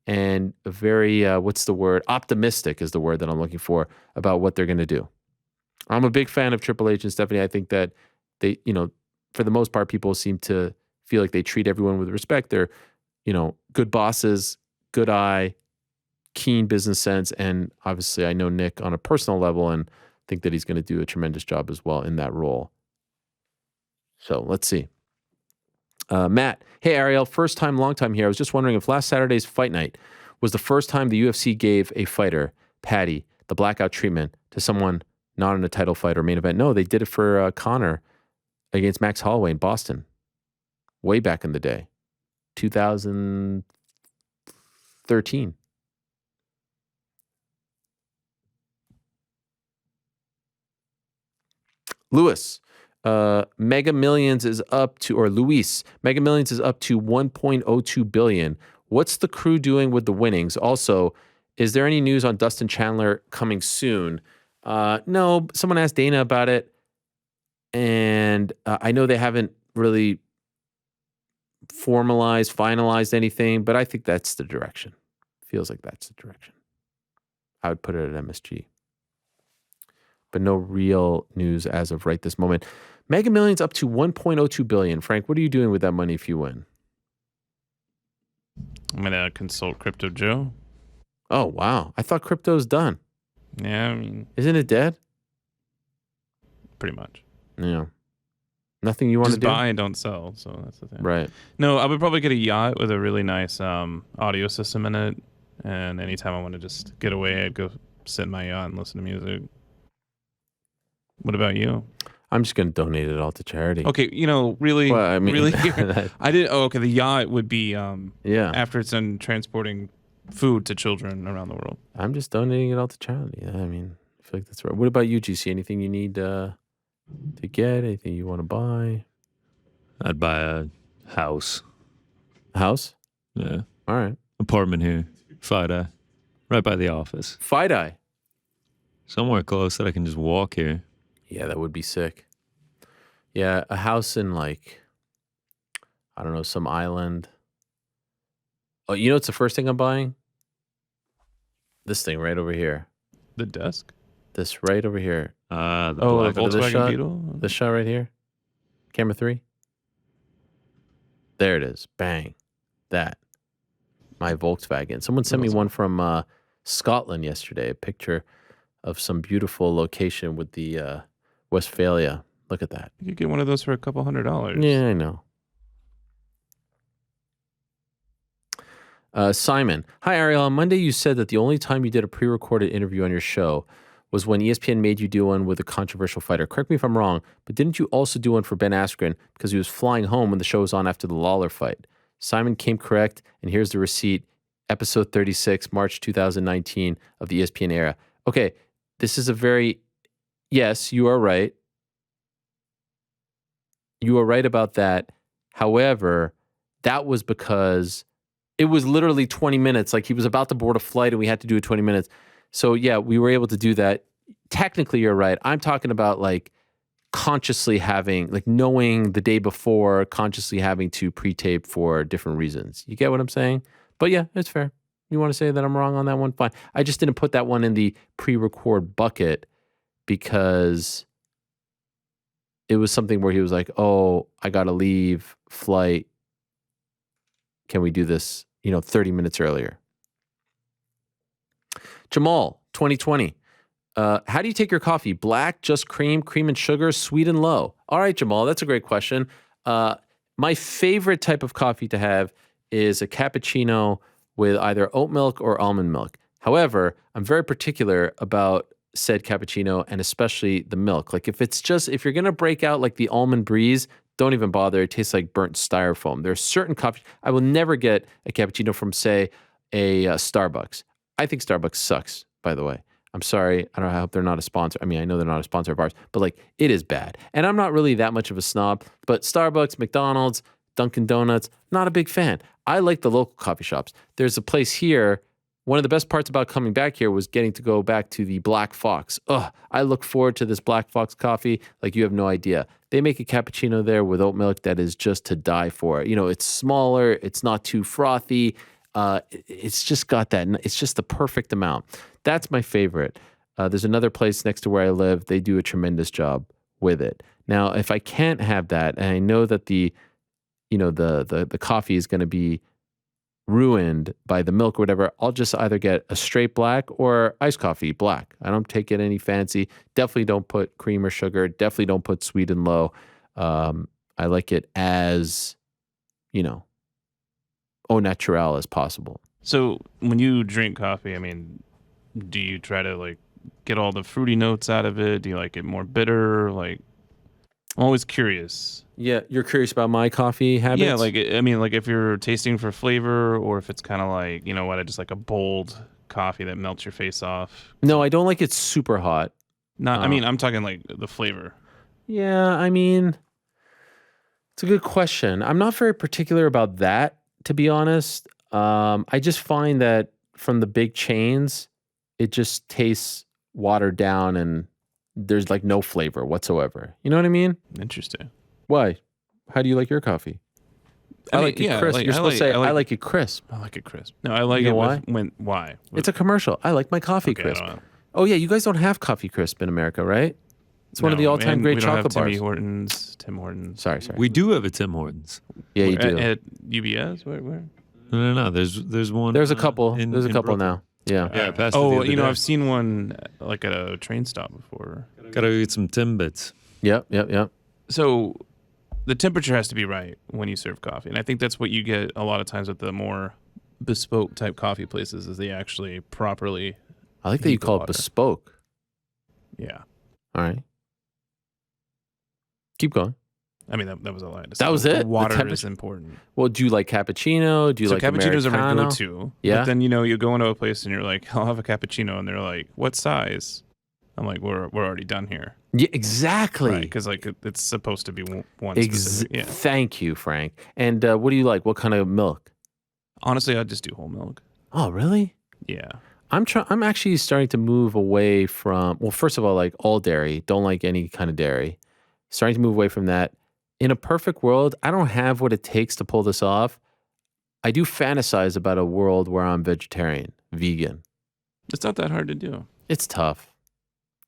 and very, optimistic is the word that I'm looking for about what they're going to do. I'm a big fan of Triple H and Stephanie. I think that they, for the most part, people seem to feel like they treat everyone with respect. They're, good bosses, good eye, keen business sense. And obviously I know Nick on a personal level and think that he's going to do a tremendous job as well in that role. So let's see. Matt, hey Ariel, first time, long time here. I was just wondering if last Saturday's fight night was the first time the UFC gave a fighter, Paddy, the blackout treatment to someone not in a title fight or main event. No, they did it for Conor against Max Holloway in Boston way back in the day, 2013. Lewis, Mega Millions is up to, or Luis, Mega Millions is up to 1.02 billion. What's the crew doing with the winnings? Also, is there any news on Dustin Chandler coming soon? No, someone asked Dana about it, and I know they haven't really formalized, finalized anything, but I think that's the direction. Feels like that's the direction. I would put it at MSG. But no real news as of right this moment. Mega Millions up to $1.02 billion. Frank, what are you doing with that money if you win? I'm going to consult Crypto Joe. Oh, wow. I thought crypto's done. Yeah, I mean... Isn't it dead? Pretty much. Yeah. Nothing you want to do? Just buy and don't sell, so that's the thing. Right. No, I would probably get a yacht with a really nice audio system in it, and anytime I want to just get away, I'd go sit in my yacht and listen to music. What about you? I'm just going to donate it all to charity. Okay, really, well, I mean, really, I did. Oh, okay. The yacht would be, after it's done transporting food to children around the world. I'm just donating it all to charity. I mean, I feel like that's right. What about you, GC? Anything you need to get? Anything you want to buy? I'd buy a house. A house? Yeah. All right. Apartment here, FIDI, right by the office. FIDI? Somewhere close that I can just walk here. Yeah, that would be sick. Yeah, a house in like, I don't know, some island. Oh, you know what's the first thing I'm buying? This thing right over here. The desk? This right over here. The Volkswagen Beetle? This shot right here. Camera 3. There it is. Bang. That. My Volkswagen. Someone sent me one from Scotland yesterday. A picture of some beautiful location with the Westphalia. Look at that. You could get one of those for $200. Yeah, I know. Simon. Hi, Ariel. On Monday, you said that the only time you did a pre-recorded interview on your show was when ESPN made you do one with a controversial fighter. Correct me if I'm wrong, but didn't you also do one for Ben Askren because he was flying home when the show was on after the Lawler fight? Simon came correct, and here's the receipt. Episode 36, March 2019 of the ESPN era. Okay, this is a very... Yes, you are right. You are right about that. However, that was because it was literally 20 minutes. Like he was about to board a flight and we had to do it 20 minutes. So yeah, we were able to do that. Technically, you're right. I'm talking about like consciously having, like knowing the day before, consciously having to pre-tape for different reasons. You get what I'm saying? But yeah, it's fair. You want to say that I'm wrong on that one? Fine. I just didn't put that one in the pre-record bucket because it was something where he was like, oh, I got to leave, flight. Can we do this, 30 minutes earlier? Jamal, 2020. How do you take your coffee? Black, just cream, cream and sugar, sweet and low? All right, Jamal, that's a great question. My favorite type of coffee to have is a cappuccino with either oat milk or almond milk. However, I'm very particular about said cappuccino and especially the milk. Like if you're going to break out like the almond breeze, don't even bother. It tastes like burnt styrofoam. There's certain coffee. I will never get a cappuccino from, say, a Starbucks. I think Starbucks sucks, by the way. I'm sorry. I hope they're not a sponsor. I mean, I know they're not a sponsor of ours, but like it is bad. And I'm not really that much of a snob, but Starbucks, McDonald's, Dunkin' Donuts, not a big fan. I like the local coffee shops. There's a place here. One of the best parts about coming back here was getting to go back to the Black Fox. I look forward to this Black Fox coffee like you have no idea. They make a cappuccino there with oat milk that is just to die for. It's smaller. It's not too frothy. It's just got that. It's just the perfect amount. That's my favorite. There's another place next to where I live. They do a tremendous job with it. Now, if I can't have that, and I know that the coffee is going to be ruined by the milk or whatever, I'll just either get a straight black or iced coffee black. I don't take it any fancy. Definitely don't put cream or sugar. Definitely don't put sweet and low. I like it as, au naturel as possible. So when you drink coffee, I mean, do you try to like get all the fruity notes out of it? Do you like it more bitter? Like, I'm always curious. Yeah, you're curious about my coffee habits? Yeah, like if you're tasting for flavor or if it's kind of like, I just like a bold coffee that melts your face off. No, I don't like it super hot. I'm talking like the flavor. Yeah, I mean, it's a good question. I'm not very particular about that, to be honest. I just find that from the big chains, it just tastes watered down and there's like no flavor whatsoever. You know what I mean? Interesting. Why? How do you like your coffee? I like it crisp. You're supposed to say, I like it crisp. I like it crisp. No, I like You it know why? Why? It's a commercial. I like my coffee Okay, crisp. Oh, yeah, you guys don't have coffee crisp in America, right? It's one of the all-time great chocolate bars. Tim Hortons. Sorry. We do have a Tim Hortons. Yeah, you do. At UBS? Where? No. There's one. There's a couple. There's a couple Brooklyn. now. Yeah. Yeah. Past it the other day. I've seen one like at a train stop before. Gotta get some Timbits. Yep. So the temperature has to be right when you serve coffee, and I think that's what you get a lot of times with the more bespoke type coffee places. Is they actually properly. I like that you call it bespoke. Yeah. All right. Keep going. I mean, that was a lie. That was it? The water is important. Well, do you like cappuccino? Do you like cappuccinos Americano? are my go-to. Yeah. But then, you go into a place and you're like, I'll have a cappuccino. And they're like, what size? I'm like, we're already done here. Yeah, exactly. Right. Because it's supposed to be one specific. Yeah. Thank you, Frank. And what do you like? What kind of milk? Honestly, I'd just do whole milk. Oh, really? Yeah. I'm actually starting to move away from, well, first of all, like all dairy. Don't like any kind of dairy. Starting to move away from that. In a perfect world, I don't have what it takes to pull this off. I do fantasize about a world where I'm vegetarian, vegan. It's not that hard to do. It's tough.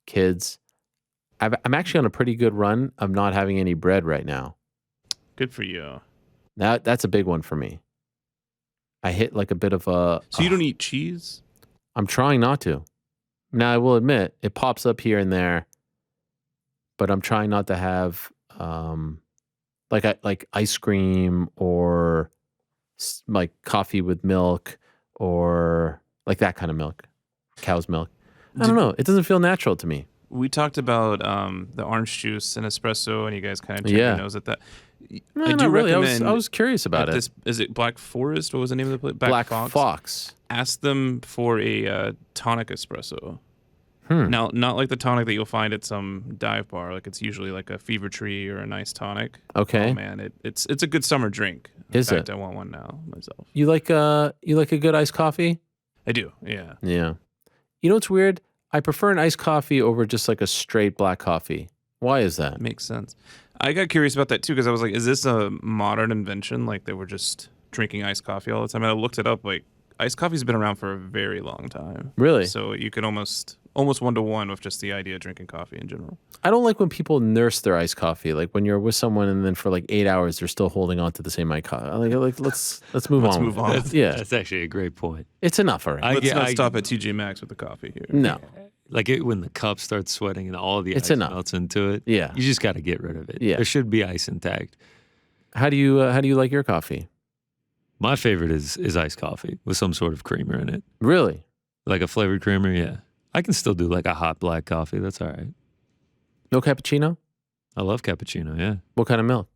Kids. I'm actually on a pretty good run of not having any bread right now. Good for you. That's a big one for me. I hit like a bit of a... So you don't eat cheese? I'm trying not to. Now, I will admit, it pops up here and there, but I'm trying not to have like ice cream or like coffee with milk or like that kind of milk, cow's milk. I don't know. It doesn't feel natural to me. We talked about the orange juice and espresso, and you guys kind of turned your nose at that. No, not really. I was curious about it. Is it Black Forest? What was the name of the place? Black Fox. Ask them for a tonic espresso. Now, not like the tonic that you'll find at some dive bar. Like it's usually like a Fever Tree or a nice tonic. Okay. Oh man, it's a good summer drink. In fact, I want one now myself. You like a good iced coffee? I do. Yeah. Yeah. You know what's weird? I prefer an iced coffee over just like a straight black coffee. Why is that? Makes sense. I got curious about that too because I was like, is this a modern invention? Like they were just drinking iced coffee all the time? And I looked it up. Like iced coffee's been around for a very long time. Really? So you could almost 1-to-1 with just the idea of drinking coffee in general. I don't like when people nurse their iced coffee. Like when you're with someone and then for like 8 hours they're still holding on to the same iced coffee. Like let's move on. Let's move on. That's actually a great point. It's enough already. Let's not stop at TJ Maxx with the coffee here. No. Like when the cup starts sweating and all the ice melts into it. Yeah. You just got to get rid of it. Yeah. There should be ice intact. How do you like your coffee? My favorite is iced coffee with some sort of creamer in it. Really? Like a flavored creamer, yeah. I can still do like a hot black coffee. That's all right. No cappuccino? I love cappuccino, yeah. What kind of milk?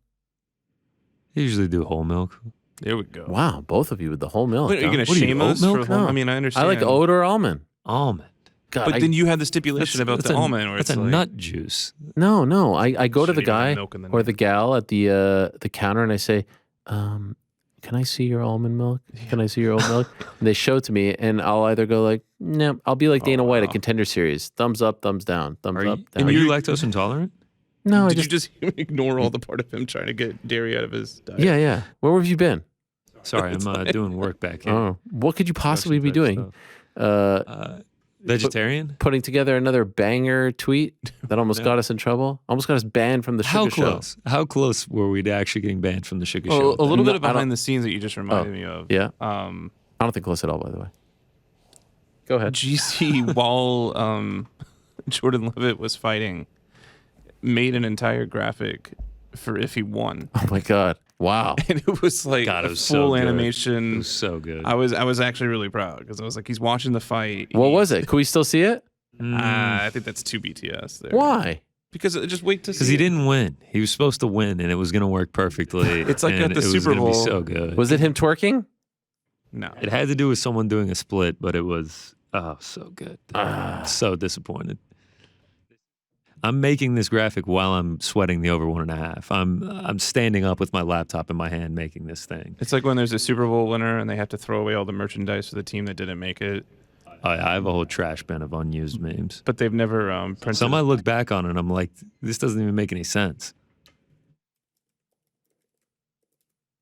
I usually do whole milk. There we go. Wow, both of you with the whole milk. Wait, are you going to shame us? I mean, I understand. I like oat or almond. Almond. God, but then you had the stipulation about the almond. Where that's it's a like, nut juice. No. I go to the guy the or the gal at the counter and I say, can I see your almond milk? Can I see your oat milk? And they show it to me and I'll either go like, no, I'll be like Dana White at Contender Series. Thumbs up, thumbs down, thumbs up, down. Are you lactose intolerant? No, Did you just ignore all the part of him trying to get dairy out of his diet? Yeah. Where have you been? Sorry, I'm doing work back here. Oh, what could you possibly be doing? Vegetarian? Putting together another banger tweet that almost got us in trouble. Almost got us banned from the Sugar Show. How close were we to actually getting banned from the Sugar Show? A little bit of behind the scenes that you just reminded me of. Yeah. I don't think close at all, by the way. Go ahead. GC, while Jordan Levitt was fighting, made an entire graphic for if he won. Oh my God. Wow. And it was like God, it was full so animation. It was so good. I was actually really proud because I was like, he's watching the fight. What was it? Can we still see it? I think that's 2 BTS there. Why? Because just wait to see. Because he didn't win. He was supposed to win, and it was going to work perfectly. It's like at the Super It was going to Bowl. be so good. Was it him twerking? No. It had to do with someone doing a split, but it was so good. I'm so disappointed. I'm making this graphic while I'm sweating the over 1.5. I'm standing up with my laptop in my hand making this thing. It's like when there's a Super Bowl winner and they have to throw away all the merchandise for the team that didn't make it. I have a whole trash bin of unused memes. But they've never printed. Some I look back on and I'm like, this doesn't even make any sense.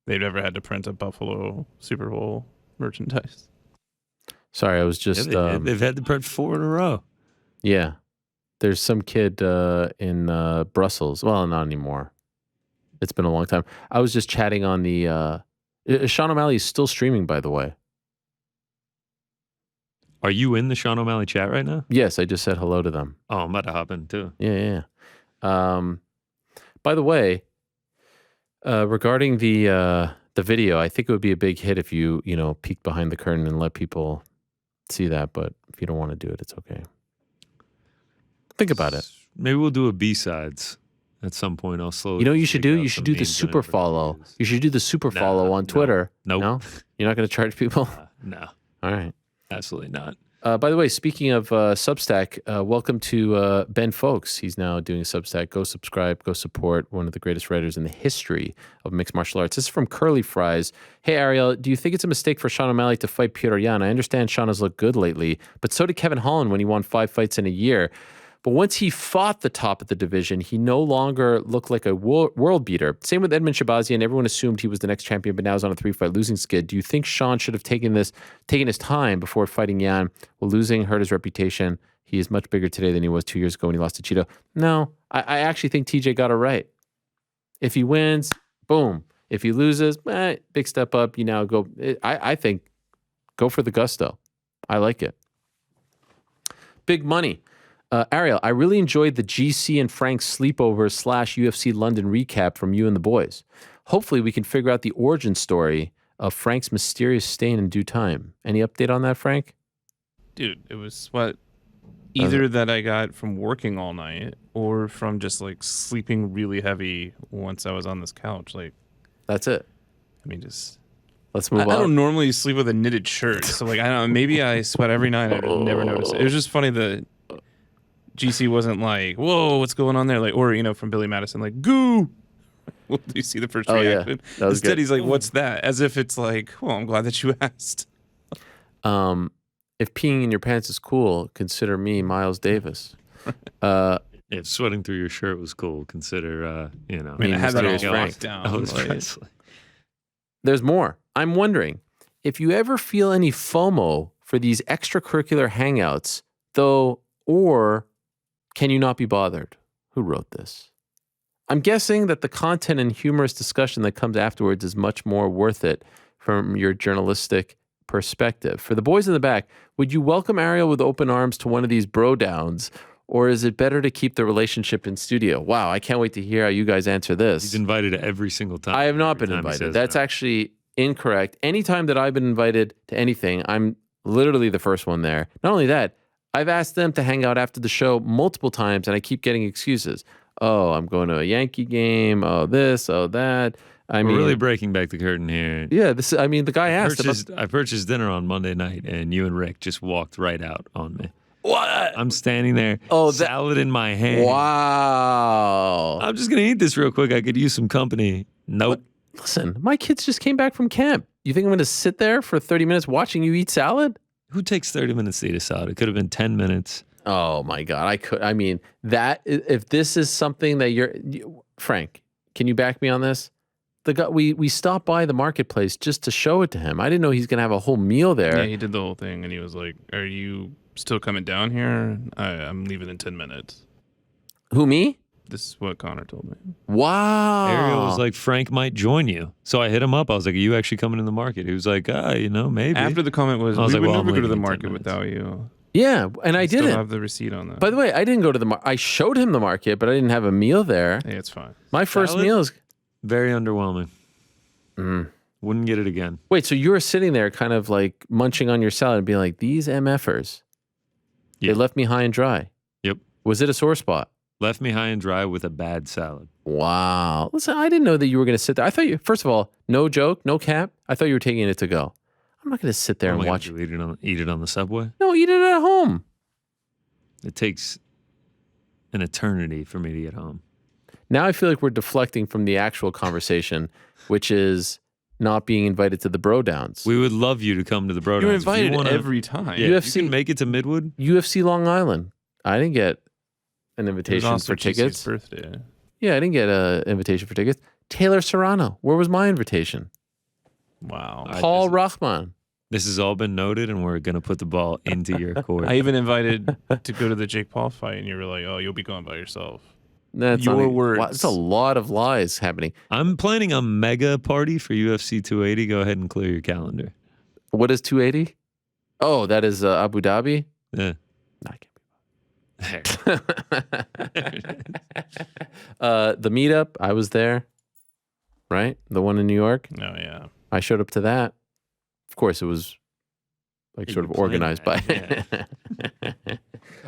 they've ever had to print a Buffalo Super Bowl merchandise. Sorry, I was just... they've had to print 4 in a row. Yeah. There's some kid in Brussels. Well, not anymore. It's been a long time. I was just chatting on the... Sean O'Malley is still streaming, by the way. Are you in the Sean O'Malley chat right now? Yes, I just said hello to them. Oh, I'm about to hop in too. Yeah. By the way, regarding the video, I think it would be a big hit if you peek behind the curtain and let people see that. But if you don't want to do it, it's okay. Think about it. Maybe we'll do a B-sides at some point. I'll slowly. You know what you should do? You should do the super follow. You should do the super follow on Twitter. Nope. No? You're not going to charge people? No. All right. Absolutely not. By the way, speaking of Substack, welcome to Ben Folks. He's now doing Substack. Go subscribe, go support one of the greatest writers in the history of mixed martial arts. This is from Curly Fries. Hey, Ariel, do you think it's a mistake for Sean O'Malley to fight Petr Yan? I understand Sean has looked good lately, but so did Kevin Holland when he won 5 fights in a year. But once he fought the top of the division, he no longer looked like a world beater. Same with Edmund Shabazian. Everyone assumed he was the next champion, but now he's on a 3-fight losing skid. Do you think Sean should have taken his time before fighting Yan? Will losing hurt his reputation? He is much bigger today than he was 2 years ago when he lost to Cheeto. No, I actually think TJ got it right. If he wins, boom. If he loses, big step up. You now go. I think go for the gusto. I like it. Big money. Ariel, I really enjoyed the GC and Frank sleepover / UFC London recap from you and the boys. Hopefully we can figure out the origin story of Frank's mysterious stain in due time. Any update on that, Frank? Dude, it was either that I got from working all night or from just like sleeping really heavy once I was on this couch. Like, that's it. I mean, just... Let's move on. I don't normally sleep with a knitted shirt. So like, I don't know, maybe I sweat every night. I just never noticed it. It was just funny that GC wasn't like, whoa, what's going on there? Like, or, from Billy Madison, like, goo. Well, do you see the first reaction? Yeah. Instead, good. He's like, what's that? As if it's like, well, I'm glad that you asked. If peeing in your pants is cool, consider me Miles Davis. If sweating through your shirt was cool, consider, I mean, I had that all Frank down. There's more. I'm wondering if you ever feel any FOMO for these extracurricular hangouts, though, or can you not be bothered? Who wrote this? I'm guessing that the content and humorous discussion that comes afterwards is much more worth it from your journalistic perspective. For the boys in the back, would you welcome Ariel with open arms to one of these bro downs, or is it better to keep the relationship in studio? Wow, I can't wait to hear how you guys answer this. He's invited every single time. I have not been invited. That's actually incorrect. Anytime that I've been invited to anything, I'm literally the first one there. Not only that, I've asked them to hang out after the show multiple times, and I keep getting excuses. Oh, I'm going to a Yankee game. Oh, this, oh, that. We're really breaking back the curtain here. Yeah, the guy asked. I purchased dinner on Monday night, and you and Rick just walked right out on me. What? I'm standing there, salad in my hand. Wow. I'm just going to eat this real quick. I could use some company. Nope. What? Listen, my kids just came back from camp. You think I'm going to sit there for 30 minutes watching you eat salad? Who takes 30 minutes to eat a salad? It could have been 10 minutes. Oh my God. If this is something that Frank, can you back me on this? We stopped by the marketplace just to show it to him. I didn't know he's going to have a whole meal there. Yeah, he did the whole thing and he was like, are you still coming down here? I'm leaving in 10 minutes. Who, me? This is what Connor told me. Wow. Ariel was like, Frank might join you. So I hit him up. I was like, are you actually coming to the market? He was like, maybe. After the comment was, we would never go to the market without you. Yeah, and I didn't. Still have the receipt on that. By the way, I didn't go to the market. I showed him the market, but I didn't have a meal there. Hey, it's fine. My first meal is... Very underwhelming. Wouldn't get it again. Wait, so you were sitting there kind of like munching on your salad and being like, these MFers, they left me high and dry. Yep. Was it a sore spot? Left me high and dry with a bad salad. Wow. Listen, I didn't know that you were going to sit there. I thought you, first of all, no joke, no cap. I thought you were taking it to go. I'm not going to sit there and watch. Eat it on the subway? No, eat it at home. It takes an eternity for me to get home. Now I feel like we're deflecting from the actual conversation, which is not being invited to the bro downs. We would love you to come to the bro downs. You're invited every time. Yeah, UFC, you can make it to Midwood. UFC Long Island. I didn't get an invitation for tickets. Birthday. Yeah, I didn't get an invitation for tickets. Taylor Serrano. Where was my invitation? Wow. Paul Rahman. This has all been noted, and we're going to put the ball into your court. I even invited to go to the Jake Paul fight, and you were like, "Oh, you'll be going by yourself." That's your words. Wow, that's a lot of lies happening. I'm planning a mega party for UFC 280. Go ahead and clear your calendar. What is 280? Oh, that is Abu Dhabi? Yeah. No, I can't be. The meetup, I was there, right? The one in New York. Oh yeah, I showed up to that. Of course, it was like sort of organized by.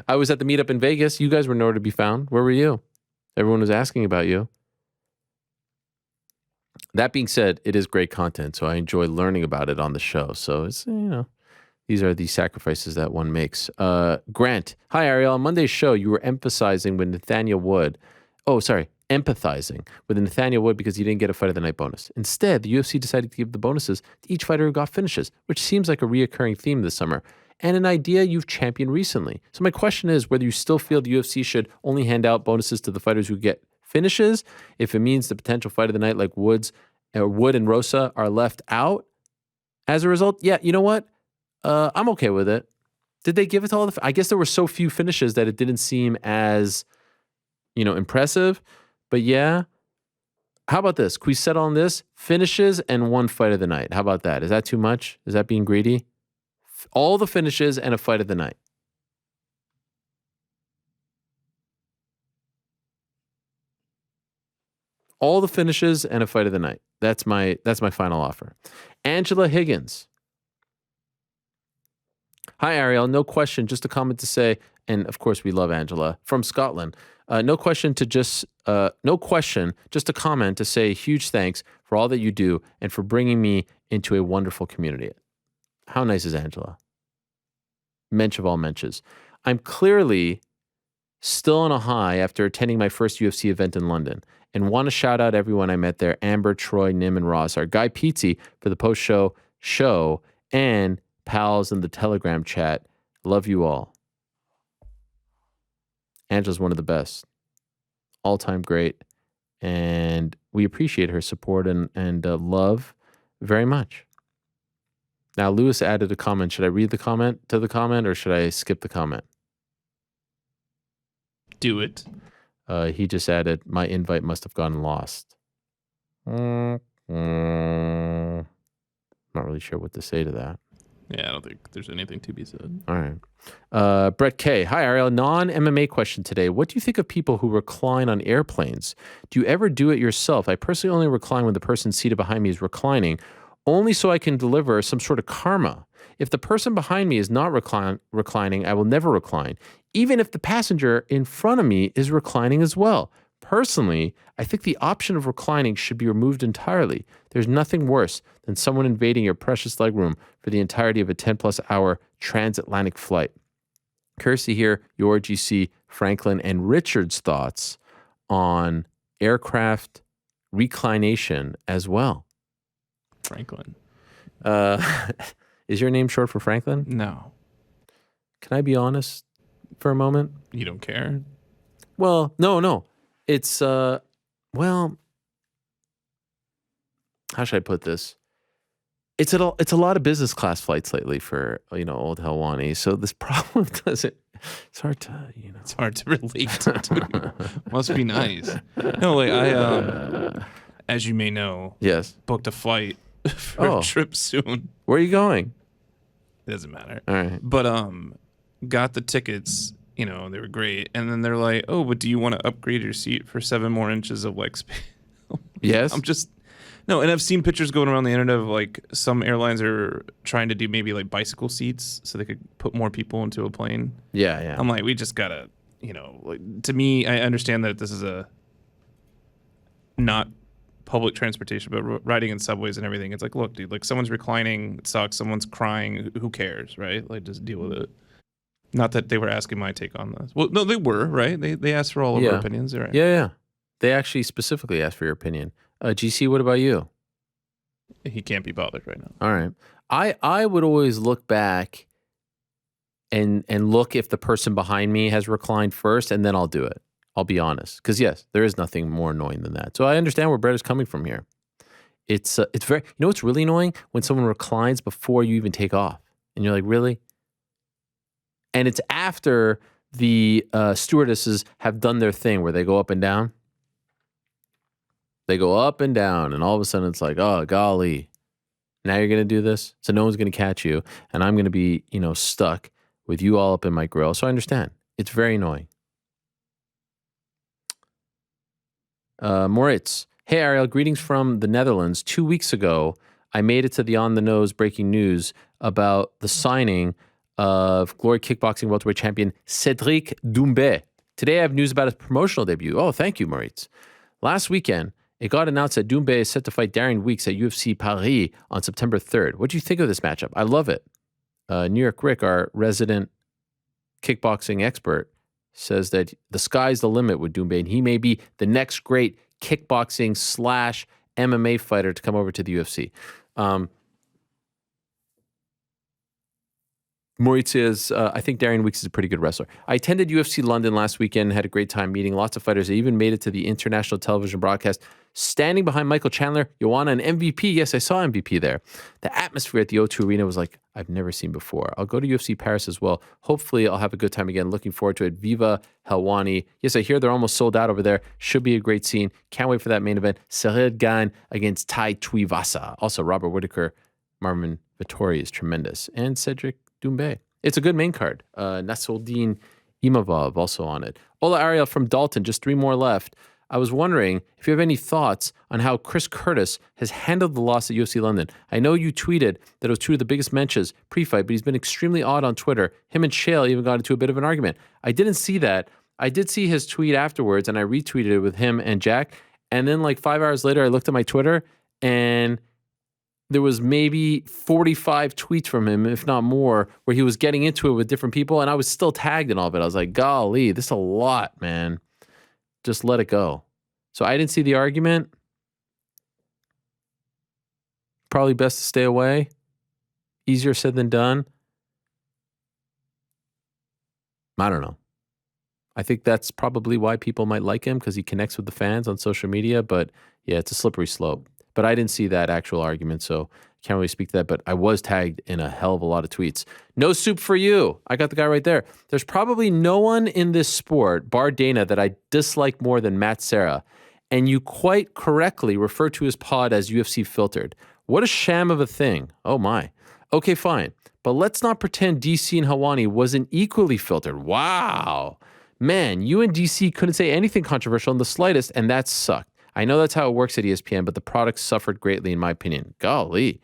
I was at the meetup in Vegas. You guys were nowhere to be found. Where were you? Everyone was asking about you. That being said, it is great content, so I enjoy learning about it on the show. So it's, these are the sacrifices that one makes. Grant, hi Ariel. On Monday's show, you were empathizing with Nathaniel Wood because he didn't get a fight of the night bonus. Instead, the UFC decided to give the bonuses to each fighter who got finishes, which seems like a reoccurring theme this summer, and an idea you've championed recently. So my question is whether you still feel the UFC should only hand out bonuses to the fighters who get finishes, if it means the potential fight of the night like Wood and Rosa are left out. As a result, yeah, you know what? I'm okay with it. Did they give it to all the... I guess there were so few finishes that it didn't seem as, impressive. But yeah, how about this? Can we settle on this? Finishes and one fight of the night. How about that? Is that too much? Is that being greedy? All the finishes and a fight of the night. All the finishes and a fight of the night. That's my final offer. Angela Higgins. Hi, Ariel. No question, just a comment to say, and of course we love Angela from Scotland. No question, just a comment to say huge thanks for all that you do and for bringing me into a wonderful community. How nice is Angela? Mensch of all menches. I'm clearly still on a high after attending my first UFC event in London and want to shout out everyone I met there, Amber, Troy, Nim, and Ross, our guy Pizzi for the post-show show, and pals in the Telegram chat. Love you all. Angela's one of the best. All-time great. And we appreciate her support and love very much. Now, Lewis added a comment. Should I read the comment or should I skip the comment? Do it. He just added, my invite must have gotten lost. Not really sure what to say to that. Yeah, I don't think there's anything to be said. All right. Brett K. Hi, Ariel. Non-MMA question today. What do you think of people who recline on airplanes? Do you ever do it yourself? I personally only recline when the person seated behind me is reclining, only so I can deliver some sort of karma. If the person behind me is not reclining, I will never recline, even if the passenger in front of me is reclining as well. Personally, I think the option of reclining should be removed entirely. There's nothing worse than someone invading your precious legroom for the entirety of a 10-plus hour transatlantic flight. Curious to hear your GC, Franklin, and Richard's thoughts on aircraft reclination as well. Franklin. Is your name short for Franklin? No. Can I be honest for a moment? You don't care? Well, no. It's, how should I put this? It's a lot of business class flights lately for, old Helwani. So this problem it's hard to, It's hard to relate to. Must be nice. No, I, as you may know, yes, booked a flight for a trip soon. Where are you going? It doesn't matter. All right. But, got the tickets, they were great. And then they're like, oh, but do you want to upgrade your seat for 7 more inches of leg space? Yes. No, and I've seen pictures going around the internet of like some airlines are trying to do maybe like bicycle seats so they could put more people into a plane. Yeah. I'm like, we just gotta, to me, I understand that this is a not public transportation, but riding in subways and everything. It's like, look, dude, like someone's reclining, it sucks. Someone's crying, who cares, right? Like, just deal with it. Not that they were asking my take on this. Well, no, they were, right? They asked for all of our opinions, right? Yeah. They actually specifically asked for your opinion. GC, what about you? He can't be bothered right now. All right. I would always look back and look if the person behind me has reclined first, and then I'll do it. I'll be honest. Because yes, there is nothing more annoying than that. So I understand where Brett is coming from here. It's very, you know what's really annoying? When someone reclines before you even take off. And you're like, really? And it's after the stewardesses have done their thing where they go up and down. They go up and down, and all of a sudden it's like, oh, golly, now you're going to do this? So no one's going to catch you, and I'm going to be, stuck with you all up in my grill. So I understand. It's very annoying. Moritz, hey, Ariel, greetings from the Netherlands. 2 weeks ago, I made it to the on-the-nose breaking news about the signing of Glory Kickboxing welterweight champion Cedric Doumbé. Today, I have news about his promotional debut. Oh, thank you, Moritz. Last weekend, it got announced that Doumbé is set to fight Darren Weeks at UFC Paris on September 3rd. What do you think of this matchup? I love it. New York Rick, our resident kickboxing expert, says that the sky's the limit with Doumbé, and he may be the next great kickboxing / MMA fighter to come over to the UFC. Moritz says, I think Darren Weeks is a pretty good wrestler. I attended UFC London last weekend and had a great time meeting lots of fighters. I even made it to the international television broadcast, standing behind Michael Chandler, Joanna, and MVP. Yes, I saw MVP there. The atmosphere at the O2 Arena was like I've never seen before. I'll go to UFC Paris as well. Hopefully, I'll have a good time again. Looking forward to it. Viva Helwani. Yes, I hear they're almost sold out over there. Should be a great scene. Can't wait for that main event. Cyril Gane against Tai Tuivasa. Also, Robert Whittaker, Marvin Vettori is tremendous. And Cedric Doumbé. It's a good main card. Nassourdine Imavov also on it. Ola Ariel from Dalton, just 3 more left. I was wondering if you have any thoughts on how Chris Curtis has handled the loss at UFC London. I know you tweeted that it was 2 of the biggest mentions pre-fight, but he's been extremely odd on Twitter. Him and Shale even got into a bit of an argument. I didn't see that. I did see his tweet afterwards, and I retweeted it with him and Jack. And then like 5 hours later, I looked at my Twitter, and there was maybe 45 tweets from him, if not more, where he was getting into it with different people, and I was still tagged in all of it. I was like, golly, this is a lot, man. Just let it go. So I didn't see the argument. Probably best to stay away. Easier said than done. I don't know. I think that's probably why people might like him, because he connects with the fans on social media, but yeah, it's a slippery slope. But I didn't see that actual argument, so I can't really speak to that. But I was tagged in a hell of a lot of tweets. No soup for you. I got the guy right there. There's probably no one in this sport, bar Dana, that I dislike more than Matt Serra. And you quite correctly refer to his pod as UFC Filtered. What a sham of a thing. Oh my. Okay, fine. But let's not pretend DC and Helwani wasn't equally filtered. Wow. Man, you and DC couldn't say anything controversial in the slightest, and that sucked. I know that's how it works at ESPN, but the product suffered greatly, in my opinion. Golly.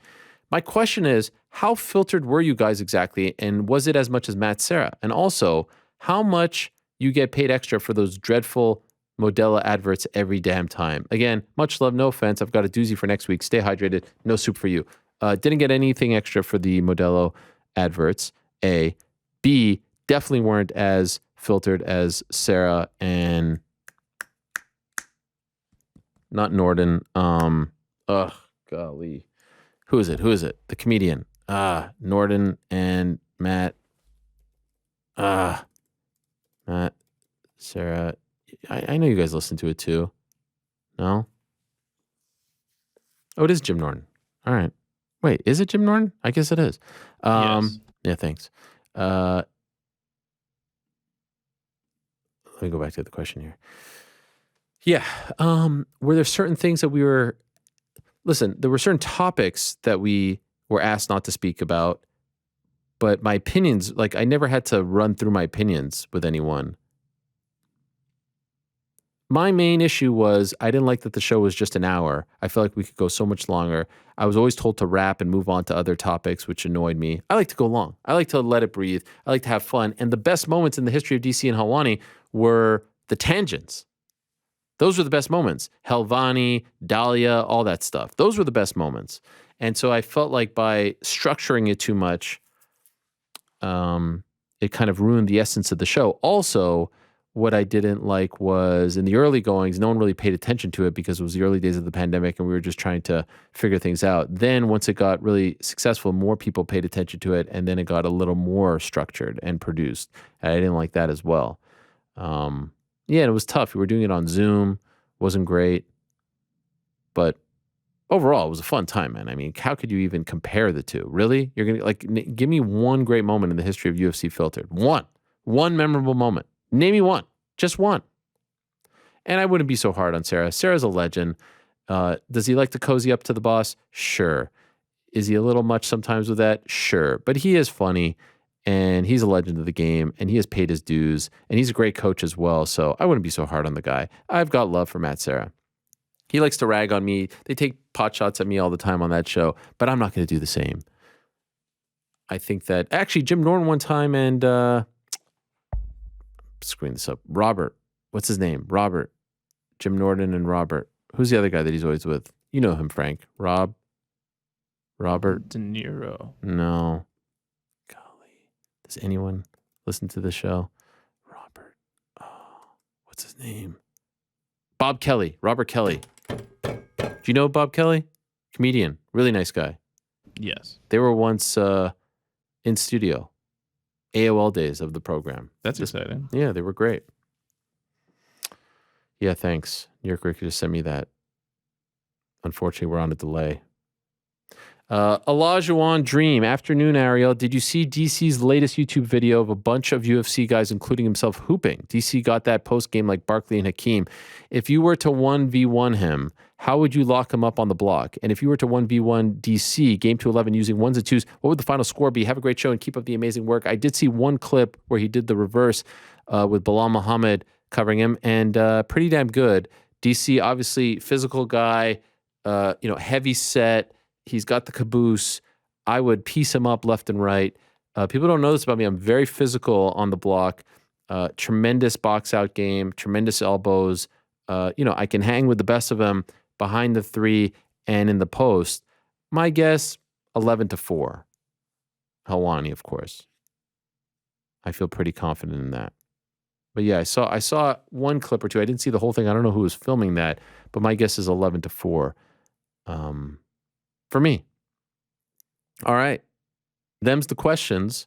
My question is, how filtered were you guys exactly, and was it as much as Matt Serra? And also, how much you get paid extra for those dreadful Modelo adverts every damn time? Again, much love, no offense. I've got a doozy for next week. Stay hydrated. No soup for you. Didn't get anything extra for the Modelo adverts, A. B, definitely weren't as filtered as Serra and... not Norden. Golly. Who is it? The comedian. Norden and Matt. Matt, Sarah. I know you guys listen to it too. No? Oh, it is Jim Norton. All right. Wait, is it Jim Norton? I guess it is. Yes. Yeah, thanks. Let me go back to the question here. Yeah. Were there certain things that we were... Listen, there were certain topics that we were asked not to speak about, but my opinions, like I never had to run through my opinions with anyone. My main issue was I didn't like that the show was just an hour. I felt like we could go so much longer. I was always told to wrap and move on to other topics, which annoyed me. I like to go long. I like to let it breathe. I like to have fun. And the best moments in the history of DC and Helwani were the tangents. Those were the best moments. Helwani, Dahlia, all that stuff. Those were the best moments. And so I felt like by structuring it too much, it kind of ruined the essence of the show. Also, what I didn't like was in the early goings, no one really paid attention to it because it was the early days of the pandemic and we were just trying to figure things out. Then once it got really successful, more people paid attention to it, and then it got a little more structured and produced. And I didn't like that as well. Yeah, and it was tough. We were doing it on Zoom. Wasn't great. But overall, it was a fun time, man. I mean, how could you even compare the two? Really? You're going to, give me one great moment in the history of UFC Filtered. One memorable moment. Name me one. Just one. And I wouldn't be so hard on Sarah. Sarah's a legend. Does he like to cozy up to the boss? Sure. Is he a little much sometimes with that? Sure. But he is funny, and he's a legend of the game, and he has paid his dues, and he's a great coach as well. So I wouldn't be so hard on the guy. I've got love for Matt Serra. He likes to rag on me. They take pot shots at me all the time on that show, but I'm not going to do the same. I think that actually Jim Norton one time and screwing this up. Robert, what's his name? Robert, Jim Norton and Robert. Who's the other guy that he's always with? You know him, Frank. Robert De Niro. No. Golly, does anyone listen to the show? Robert. Oh, what's his name? Bob Kelly. Robert Kelly. Do you know Bob Kelly? Comedian. Really nice guy. Yes. They were once in studio. AOL days of the program. That's exciting. Yeah, they were great. Yeah, thanks. New York Rick just sent me that. Unfortunately, we're on a delay. Olajuwon Dream. Afternoon, Ariel. Did you see DC's latest YouTube video of a bunch of UFC guys, including himself, hooping? DC got that post-game like Barkley and Hakeem. If you were to 1v1 him, how would you lock him up on the block? And if you were to 1v1 DC, game to 11 using ones and twos, what would the final score be? Have a great show and keep up the amazing work. I did see one clip where he did the reverse with Bilal Muhammad covering him, and pretty damn good. DC, obviously, physical guy, heavy set. He's got the caboose. I would piece him up left and right. People don't know this about me. I'm very physical on the block. Tremendous box out game. Tremendous elbows. I can hang with the best of them behind the three and in the post. My guess, 11-4. Helwani, of course. I feel pretty confident in that. But yeah, I saw one clip or two. I didn't see the whole thing. I don't know who was filming that, but my guess is 11-4. For me. All right. Them's the questions.